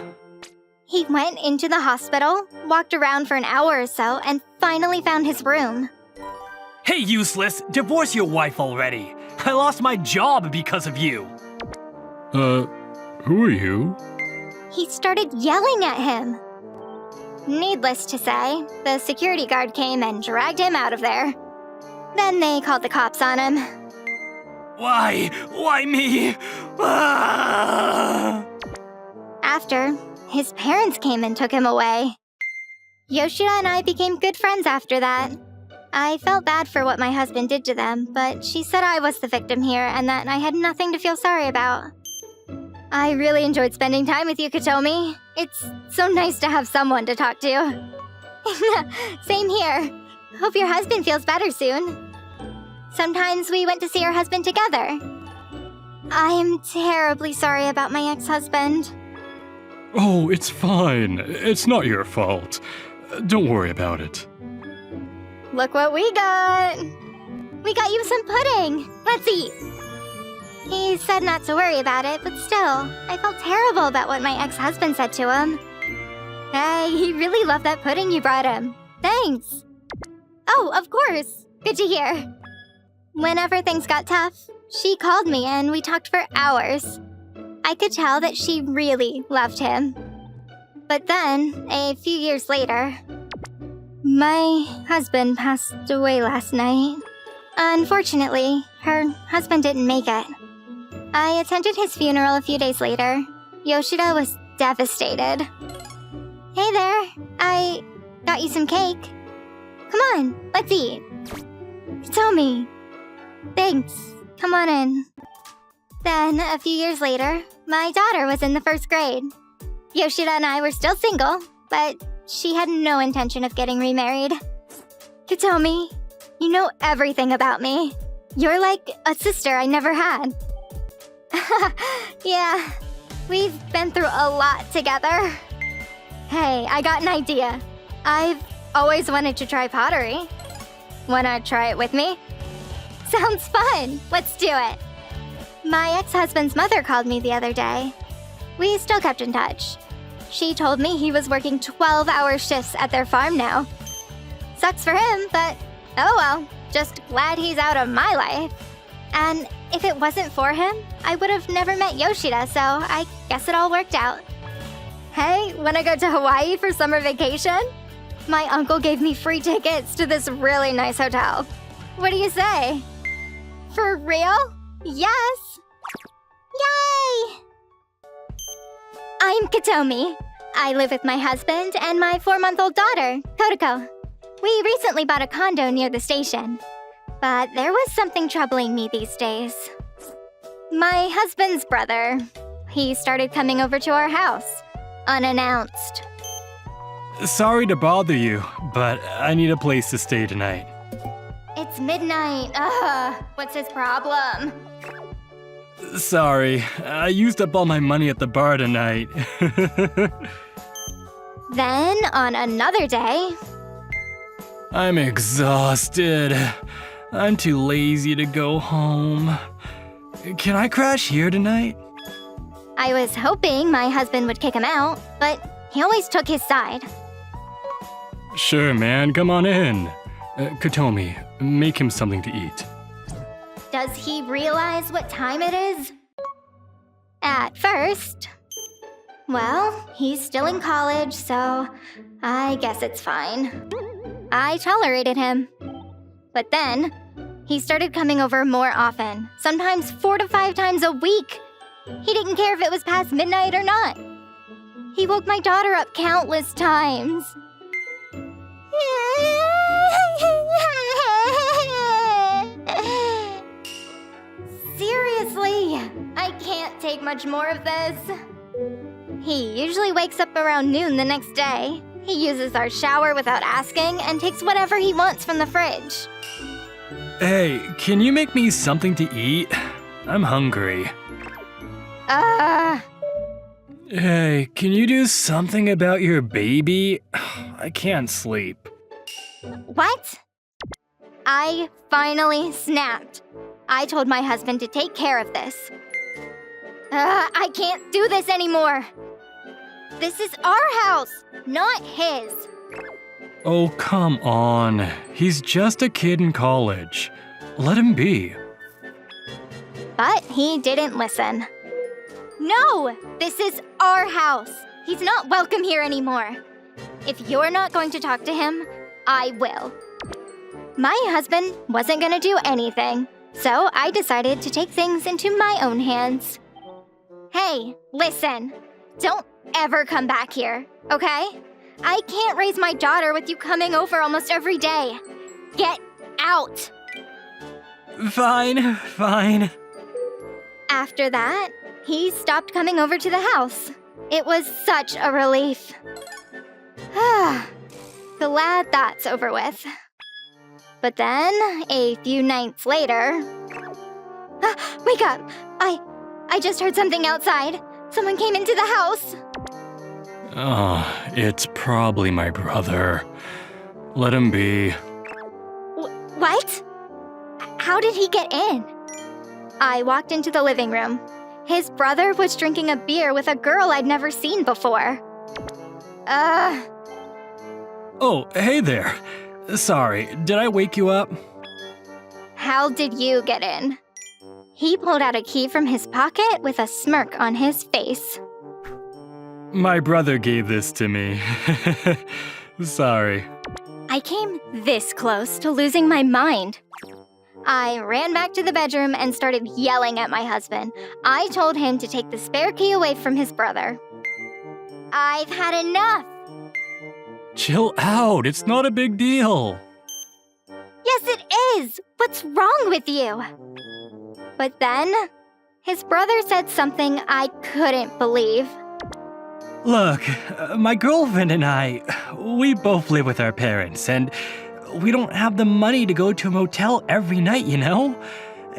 He went into the hospital, walked around for an hour or so, and finally found his room. Hey, useless, divorce your wife already. I lost my job because of you. Who are you? He started yelling at him. Needless to say, the security guard came and dragged him out of there. Then they called the cops on him. Why? Why me? Ah! After, his parents came and took him away. Yoshida and I became good friends after that. I felt bad for what my husband did to them, but she said I was the victim here and that I had nothing to feel sorry about. I really enjoyed spending time with you, Katomi. It's so nice to have someone to talk to. Same here. Hope your husband feels better soon. Sometimes we went to see her husband together. I'm terribly sorry about my ex-husband. Oh, it's fine. It's not your fault. Don't worry about it. Look what we got! We got you some pudding! Let's eat! He said not to worry about it, but still, I felt terrible about what my ex-husband said to him. Hey, he really loved that pudding you brought him. Thanks! Oh, of course! Good to hear. Whenever things got tough, she called me and we talked for hours. I could tell that she really loved him. But then, a few years later, my husband passed away last night. Unfortunately, her husband didn't make it. I attended his funeral a few days later. Yoshida was devastated. Hey there, I got you some cake. Come on, let's eat. Tell me. Thanks, come on in. Then, a few years later, my daughter was in the 1st grade. Yoshida and I were still single, but she had no intention of getting remarried. Katomi, you know everything about me. You're like a sister I never had. Yeah, we've been through a lot together. Hey, I got an idea. I've always wanted to try pottery. Wanna try it with me? Sounds fun. Let's do it. My ex-husband's mother called me the other day. We still kept in touch. She told me he was working 12-hour shifts at their farm now. Sucks for him, but oh well. Just glad he's out of my life. And if it wasn't for him, I would have never met Yoshida, so I guess it all worked out. Hey, wanna go to Hawaii for summer vacation? My uncle gave me free tickets to this really nice hotel. What do you say? For real? Yes! Yay! I'm Katomi. I live with my husband and my 4-month-old daughter, Kotoko. We recently bought a condo near the station. But there was something troubling me these days. My husband's brother. He started coming over to our house, unannounced. Sorry to bother you, but I need a place to stay tonight. It's midnight. What's his problem? Sorry, I used up all my money at the bar tonight. Then, on another day... I'm exhausted. I'm too lazy to go home. Can I crash here tonight? I was hoping my husband would kick him out, but he always took his side. Sure, man, come on in. Katomi, make him something to eat. Does he realize what time it is? At first. Well, he's still in college, so I guess it's fine. I tolerated him. But then, he started coming over more often, sometimes 4 to 5 times a week. He didn't care if it was past midnight or not. He woke my daughter up countless times. Seriously, I can't take much more of this. He usually wakes up around noon the next day. He uses our shower without asking and takes whatever he wants from the fridge. Hey, can you make me something to eat? I'm hungry. Hey, can you do something about your baby? I can't sleep. What? I finally snapped. I told my husband to take care of this. I can't do this anymore. This is our house, not his. Oh, come on. He's just a kid in college. Let him be. But he didn't listen. No! This is our house. He's not welcome here anymore. If you're not going to talk to him, I will. My husband wasn't going to do anything, so I decided to take things into my own hands. Hey, listen. Don't ever come back here, okay? I can't raise my daughter with you coming over almost every day. Get out! Fine. After that, he stopped coming over to the house. It was such a relief. Glad that's over with. But then, a few nights later... wake up! I just heard something outside. Someone came into the house. Oh, it's probably my brother. Let him be. What? How did he get in? I walked into the living room. His brother was drinking a beer with a girl I'd never seen before. Oh, hey there. Sorry, did I wake you up? How did you get in? He pulled out a key from his pocket with a smirk on his face. My brother gave this to me. Sorry. I came this close to losing my mind. I ran back to the bedroom and started yelling at my husband. I told him to take the spare key away from his brother. I've had enough. Chill out, it's not a big deal. Yes, it is. What's wrong with you? But then, his brother said something I couldn't believe. Look, my girlfriend and I, we both live with our parents, and we don't have the money to go to a motel every night, you know?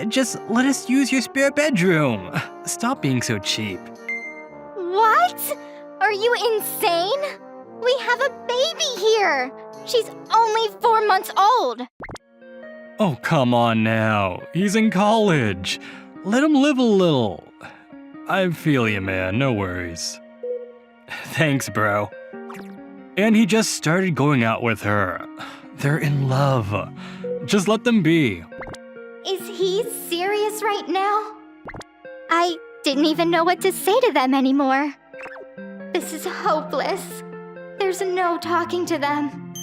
Just let us use your spare bedroom. Stop being so cheap. What? Are you insane? We have a baby here. She's only 4 months old. Oh, come on now. He's in college. Let him live a little. I feel you, man. No worries. Thanks, bro. And he just started going out with her. They're in love. Just let them be. Is he serious right now? I didn't even know what to say to them anymore. This is hopeless. There's no talking to them.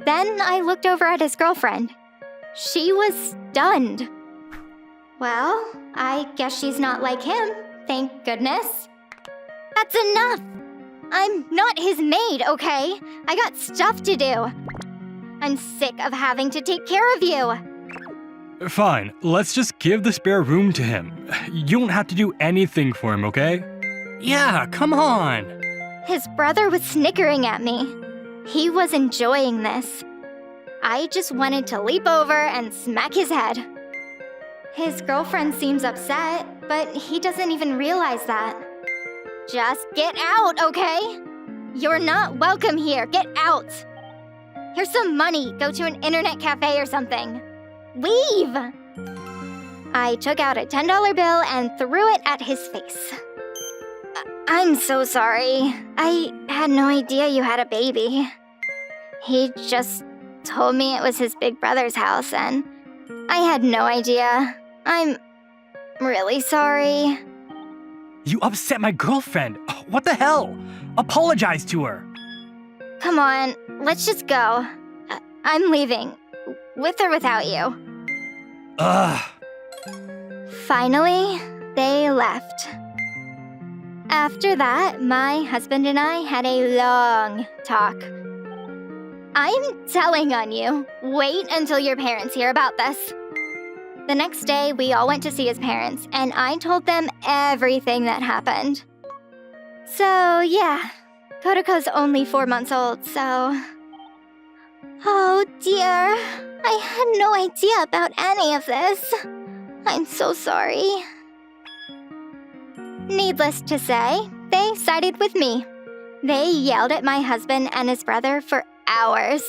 Then I looked over at his girlfriend. She was stunned. Well, I guess she's not like him, thank goodness. That's enough! I'm not his maid, okay? I got stuff to do. I'm sick of having to take care of you. Fine, let's just give the spare room to him. You don't have to do anything for him, okay? Yeah, come on. His brother was snickering at me. He was enjoying this. I just wanted to leap over and smack his head. His girlfriend seems upset, but he doesn't even realize that. Just get out, okay? You're not welcome here. Get out. Here's some money. Go to an internet cafe or something. Leave! I took out a $10 bill and threw it at his face. I'm so sorry. I had no idea you had a baby. He just told me it was his big brother's house, and I had no idea. I'm really sorry. You upset my girlfriend. What the hell? Apologize to her. Come on, let's just go. I'm leaving. With or without you. Ugh. Finally, they left. After that, my husband and I had a long talk. I'm telling on you. Wait until your parents hear about this. The next day, we all went to see his parents, and I told them everything that happened. So, yeah, Kotoko's only 4 months old, so... Oh dear, I had no idea about any of this. I'm so sorry. Needless to say, they sided with me. They yelled at my husband and his brother for hours.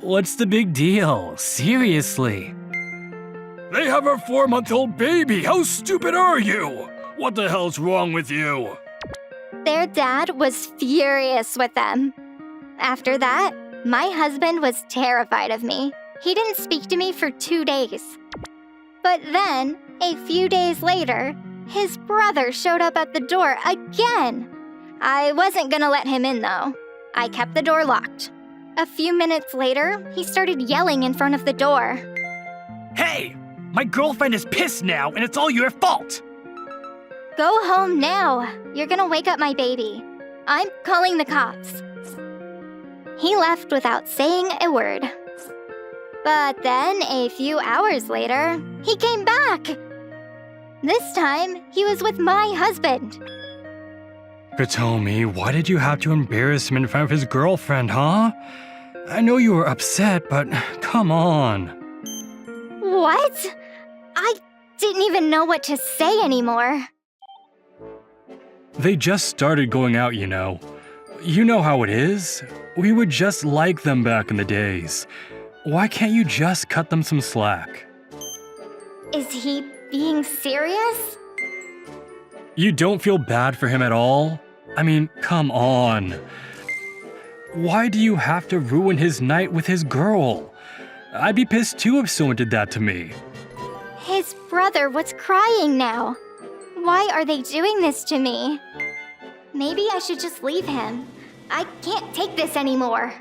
What's the big deal? Seriously. They have a 4-month-old baby! How stupid are you? What the hell's wrong with you? Their dad was furious with them. After that, my husband was terrified of me. He didn't speak to me for 2 days. But then, a few days later, his brother showed up at the door again. I wasn't gonna let him in though. I kept the door locked. A few minutes later, he started yelling in front of the door. Hey! My girlfriend is pissed now, and it's all your fault! Go home now. You're gonna wake up my baby. I'm calling the cops. He left without saying a word. But then, a few hours later, he came back. This time, he was with my husband. Hitomi, why did you have to embarrass him in front of his girlfriend, huh? I know you were upset, but come on. What? I didn't even know what to say anymore. They just started going out, you know. You know how it is. We were just like them back in the days. Why can't you just cut them some slack? Is he being serious? You don't feel bad for him at all? I mean, come on. Why do you have to ruin his night with his girl? I'd be pissed too if someone did that to me. His brother was crying now. Why are they doing this to me? Maybe I should just leave him. I can't take this anymore.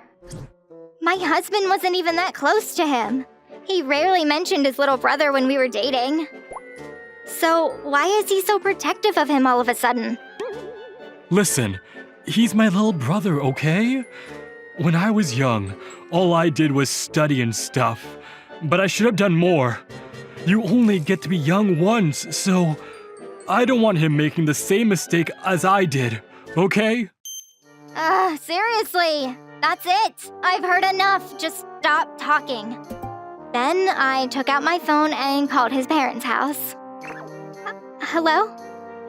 My husband wasn't even that close to him. He rarely mentioned his little brother when we were dating. So why is he so protective of him all of a sudden? Listen, he's my little brother, okay? When I was young, all I did was study and stuff. But I should have done more. You only get to be young once, so I don't want him making the same mistake as I did, okay? Seriously, that's it. I've heard enough. Just stop talking. Then I took out my phone and called his parents' house. Hello?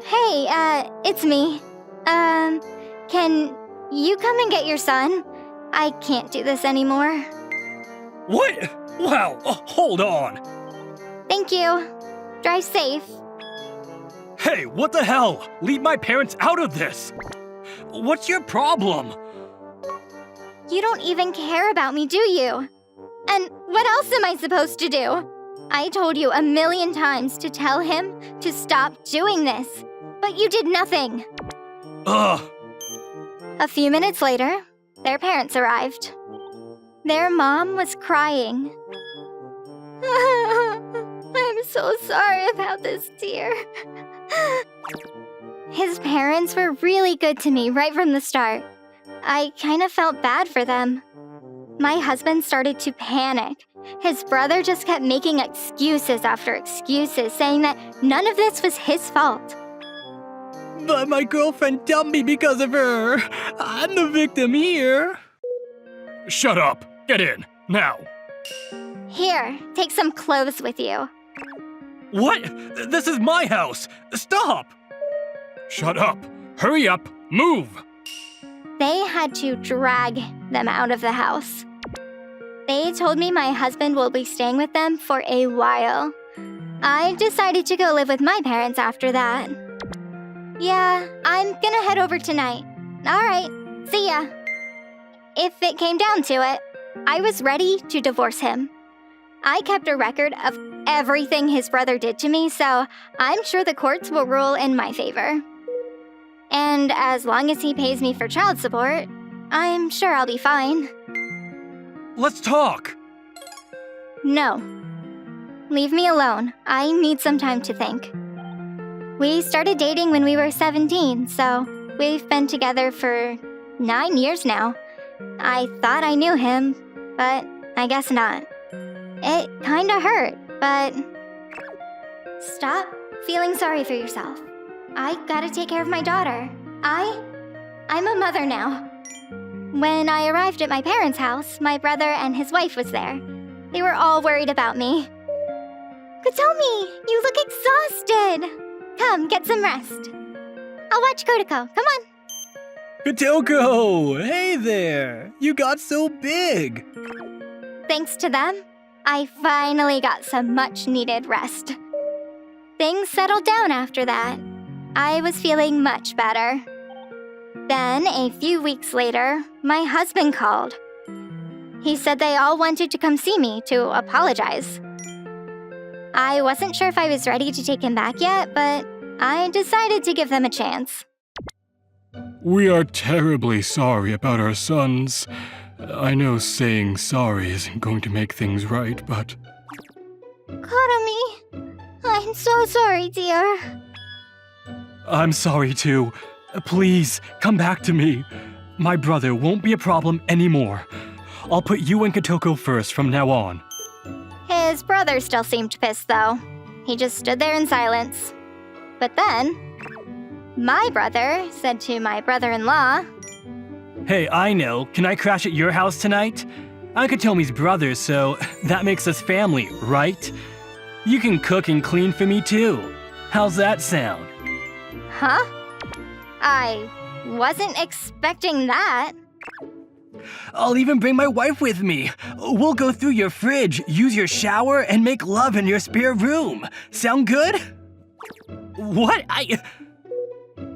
Hey, it's me. Can you come and get your son? I can't do this anymore. What? Wow, hold on! Thank you. Drive safe. Hey, what the hell? Leave my parents out of this! What's your problem? You don't even care about me, do you? And what else am I supposed to do? I told you 1,000,000 times to tell him to stop doing this, but you did nothing. Ugh. A few minutes later, their parents arrived. Their mom was crying. I'm so sorry about this, dear. His parents were really good to me right from the start. I kind of felt bad for them. My husband started to panic. His brother just kept making excuses after excuses, saying that none of this was his fault. But my girlfriend dumped me because of her. I'm the victim here. Shut up! Get in, now! Here, take some clothes with you. What? This is my house. Stop! Shut up! Hurry up! Move! They had to drag them out of the house. They told me my husband will be staying with them for a while. I decided to go live with my parents after that. Yeah, I'm gonna head over tonight. Alright, see ya. If it came down to it, I was ready to divorce him. I kept a record of everything his brother did to me, so I'm sure the courts will rule in my favor. And as long as he pays me for child support, I'm sure I'll be fine. Let's talk. No. Leave me alone. I need some time to think. We started dating when we were 17, so we've been together for 9 years now. I thought I knew him, but I guess not. It kinda hurt, but... Stop feeling sorry for yourself. I gotta take care of my daughter. I'm a mother now. When I arrived at my parents' house, my brother and his wife was there. They were all worried about me. Kotomi, you look exhausted. Come, get some rest. I'll watch Kotoko. Come on. Kotoko! Hey there! You got so big! Thanks to them, I finally got some much-needed rest. Things settled down after that. I was feeling much better. Then, a few weeks later, my husband called. He said they all wanted to come see me to apologize. I wasn't sure if I was ready to take him back yet, but I decided to give them a chance. We are terribly sorry about our sons. I know saying sorry isn't going to make things right, but... Kotomi, I'm so sorry, dear. I'm sorry too. Please, come back to me. My brother won't be a problem anymore. I'll put you and Kotoko first from now on. His brother still seemed pissed, though. He just stood there in silence. But then, my brother said to my brother-in-law, Hey, I know. Can I crash at your house tonight? I'm Kotomi's brother, so that makes us family, right? You can cook and clean for me too. How's that sound? Huh? I wasn't expecting that. I'll even bring my wife with me. We'll go through your fridge, use your shower, and make love in your spare room. Sound good? What?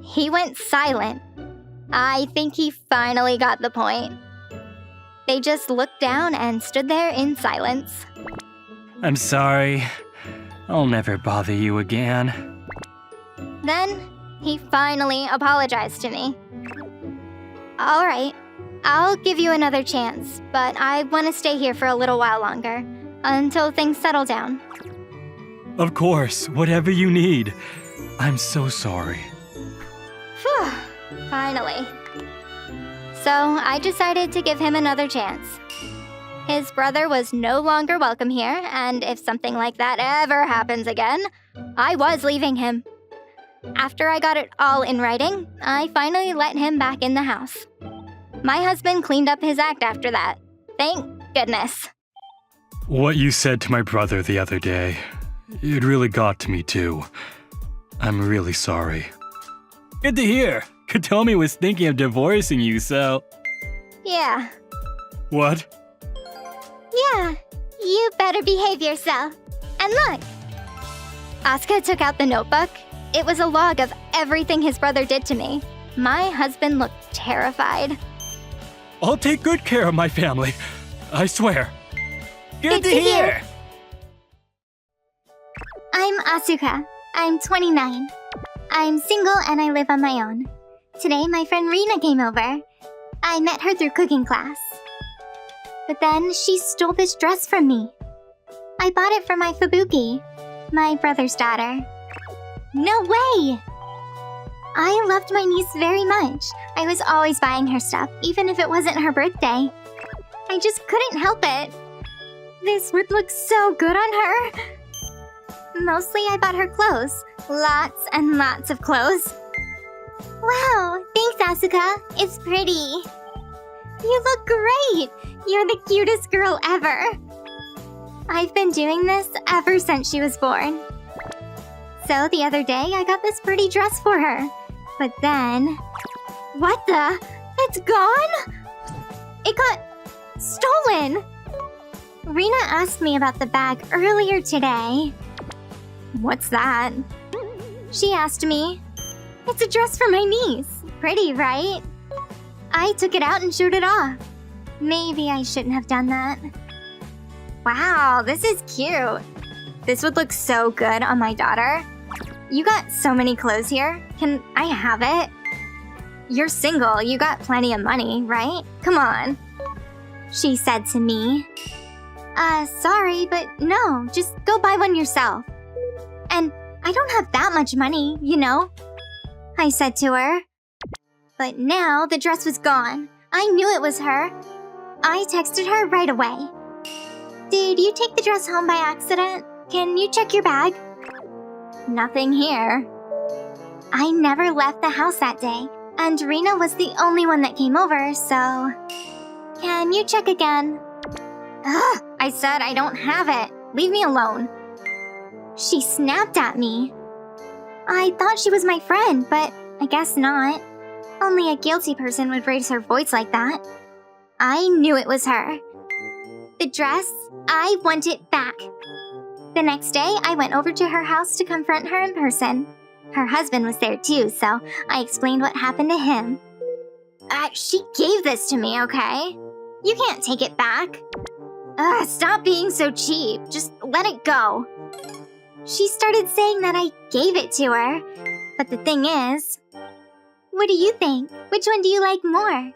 He went silent. I think he finally got the point. They just looked down and stood there in silence. I'm sorry. I'll never bother you again. Then, he finally apologized to me. All right, I'll give you another chance, but I want to stay here for a little while longer, until things settle down. Of course, whatever you need. I'm so sorry. Phew, finally. So, I decided to give him another chance. His brother was no longer welcome here, and if something like that ever happens again, I was leaving him. After I got it all in writing, I finally let him back in the house. My husband cleaned up his act after that. Thank goodness. What you said to my brother the other day, it really got to me too. I'm really sorry. Good to hear. Kotomi was thinking of divorcing you, so... Yeah. What? Yeah, you better behave yourself. And look! Asuka took out the notebook. It was a log of everything his brother did to me. My husband looked terrified. I'll take good care of my family. I swear. Good to hear! I'm Asuka. I'm 29. I'm single and I live on my own. Today, my friend Rina came over. I met her through cooking class. But then she stole this dress from me. I bought it for my Fubuki, my brother's daughter. No way! I loved my niece very much. I was always buying her stuff, even if it wasn't her birthday. I just couldn't help it. This would look so good on her. Mostly I bought her clothes. Lots and lots of clothes. Wow, thanks Asuka. It's pretty. You look great. You're the cutest girl ever. I've been doing this ever since she was born. So the other day, I got this pretty dress for her. But then... What the? It's gone? It got... stolen! Rina asked me about the bag earlier today. What's that? She asked me. It's a dress for my niece. Pretty, right? I took it out and showed it off. Maybe I shouldn't have done that. Wow, this is cute. This would look so good on my daughter. You got so many clothes here. Can I have it? You're single. You got plenty of money, right? Come on. She said to me. Sorry, but no. Just go buy one yourself. And I don't have that much money, you know. I said to her. But now the dress was gone. I knew it was her. I texted her right away. Did you take the dress home by accident? Can you check your bag? Nothing here. I never left the house that day, and Rina was the only one that came over, so... Can you check again? Ugh, I said I don't have it. Leave me alone. She snapped at me. I thought she was my friend, but I guess not. Only a guilty person would raise her voice like that. I knew it was her. the dress, I want it back. The next day, I went over to her house to confront her in person. Her husband was there too, so I explained what happened to him. She gave this to me, okay? You can't take it back. Stop being so cheap. Just let it go. She started saying that I gave it to her. But the thing is, what do you think? Which one do you like more?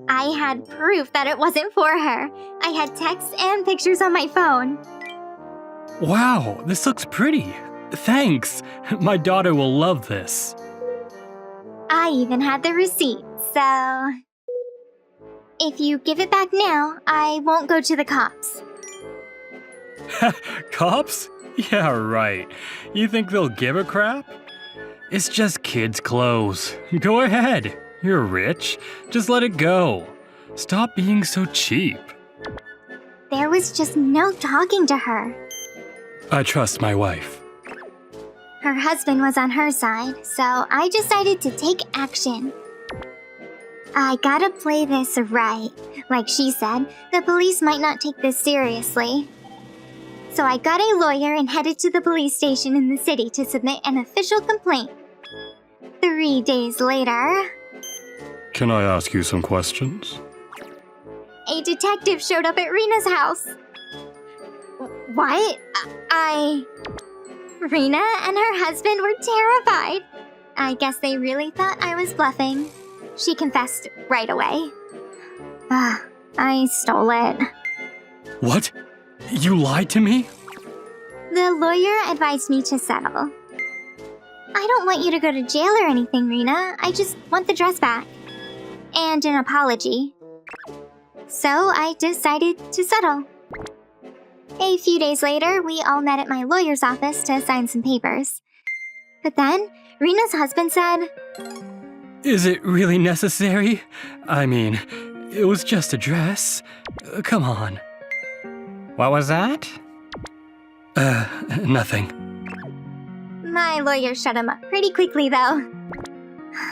I had proof that it wasn't for her. I had texts and pictures on my phone. Wow, this looks pretty. Thanks. My daughter will love this. I even had the receipt, so... If you give it back now, I won't go to the cops. Cops? Yeah, right. You think they'll give a crap? It's just kids' clothes. Go ahead. You're rich. Just let it go. Stop being so cheap. There was just no talking to her. I trust my wife. Her husband was on her side, so I decided to take action. I gotta play this right. Like she said, the police might not take this seriously. So I got a lawyer and headed to the police station in the city to submit an official complaint. 3 days later... Can I ask you some questions? A detective showed up at Rena's house. What? Rena and her husband were terrified. I guess they really thought I was bluffing. She confessed right away. I stole it. What? You lied to me? The lawyer advised me to settle. I don't want you to go to jail or anything, Rena. I just want the dress back. And an apology. So I decided to settle. A few days later, we all met at my lawyer's office to sign some papers. But then, Rena's husband said, Is it really necessary? I mean, it was just a dress. Come on. What was that? Nothing. My lawyer shut him up pretty quickly, though.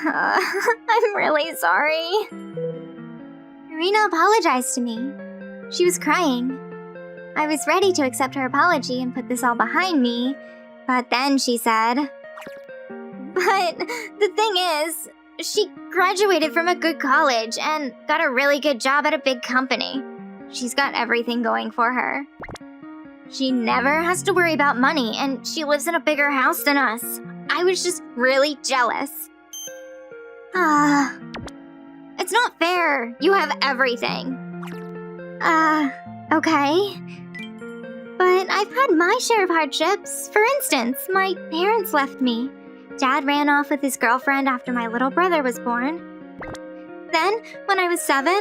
I'm really sorry. Rena apologized to me. She was crying. I was ready to accept her apology and put this all behind me, but then she said... But the thing is, she graduated from a good college and got a really good job at a big company. She's got everything going for her. She never has to worry about money, and she lives in a bigger house than us. I was just really jealous. It's not fair. You have everything. Okay. But I've had my share of hardships. For instance, my parents left me. Dad ran off with his girlfriend after my little brother was born. Then, when I was 7,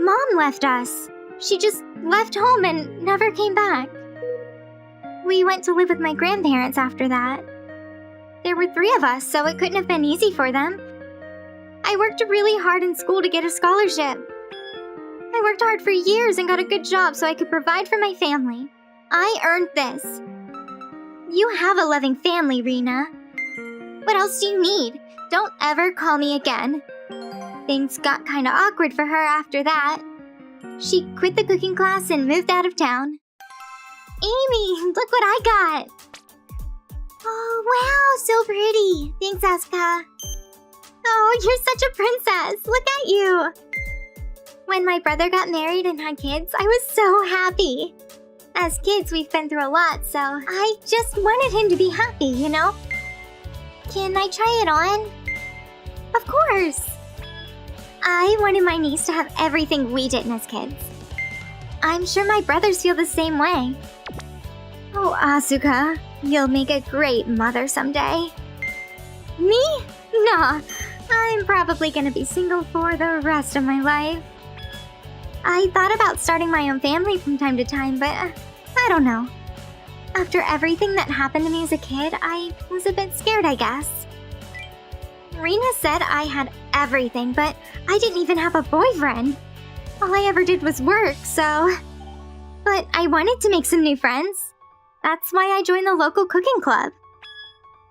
Mom left us. She just left home and never came back. We went to live with my grandparents after that. There were 3 of us, so it couldn't have been easy for them. I worked really hard in school to get a scholarship. I worked hard for years and got a good job so I could provide for my family. I earned this. You have a loving family, Rena. What else do you need? Don't ever call me again. Things got kinda awkward for her after that. She quit the cooking class and moved out of town. Amy, look what I got! Oh, wow, so pretty. Thanks, Aska. Oh, you're such a princess. Look at you. When my brother got married and had kids, I was so happy. As kids, we've been through a lot, so I just wanted him to be happy, you know? Can I try it on? Of course. I wanted my niece to have everything we didn't as kids. I'm sure my brothers feel the same way. Oh, Asuka, you'll make a great mother someday. Me? Nah, I'm probably gonna be single for the rest of my life. I thought about starting my own family from time to time, but I don't know. After everything that happened to me as a kid, I was a bit scared, I guess. Rena said I had everything, but I didn't even have a boyfriend. All I ever did was work, so... But I wanted to make some new friends. That's why I joined the local cooking club.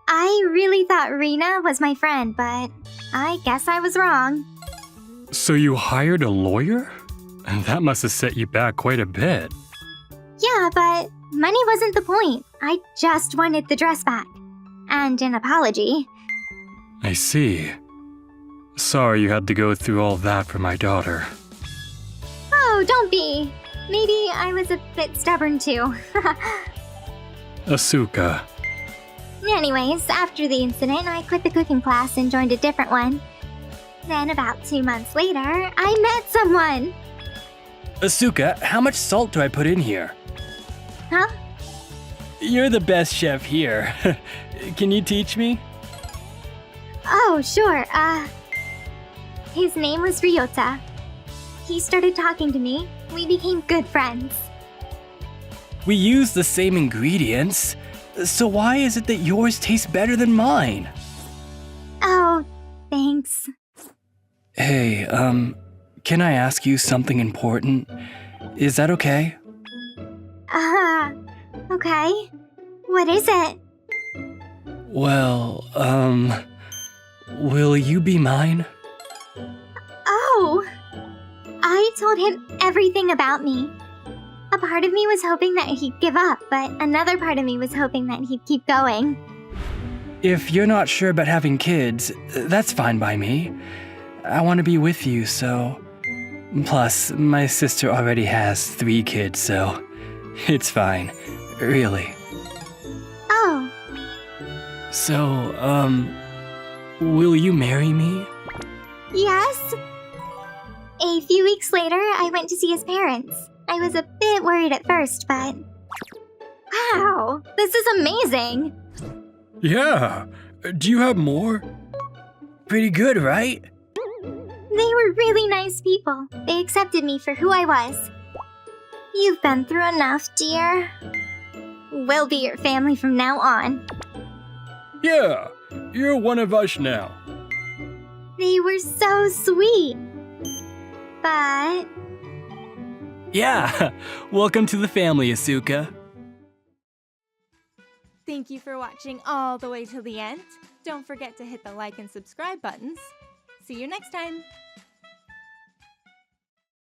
I really thought Rena was my friend, but I guess I was wrong. So you hired a lawyer? That must have set you back quite a bit. Yeah, but money wasn't the point. I just wanted the dress back. And an apology. I see. Sorry you had to go through all that for my daughter. Oh, don't be. Maybe I was a bit stubborn too. Asuka. Anyways, after the incident, I quit the cooking class and joined a different one. Then about 2 months later, I met someone. Asuka, how much salt do I put in here? Huh? You're the best chef here. Can you teach me? Oh, sure. His name was Ryota. He started talking to me. We became good friends. We use the same ingredients, so why is it that yours tastes better than mine? Oh, thanks. Hey, can I ask you something important? Is that okay? Okay. What is it? Well, will you be mine? Oh! I told him everything about me. A part of me was hoping that he'd give up, but another part of me was hoping that he'd keep going. If you're not sure about having kids, that's fine by me. I want to be with you, so... Plus, my sister already has 3 kids, so... It's fine. Really. Oh, So, will you marry me? yes? A few weeks later, I went to see his parents. I was a bit worried at first, but... Wow, this is amazing! Yeah. Do you have more? Pretty good, right? They were really nice people. They accepted me for who I was. You've been through enough, dear. We'll be your family from now on. Yeah. You're one of us now. They were so sweet. But... Yeah. Welcome to the family, Asuka. Thank you for watching all the way till the end. Don't forget to hit the like and subscribe buttons. See you next time!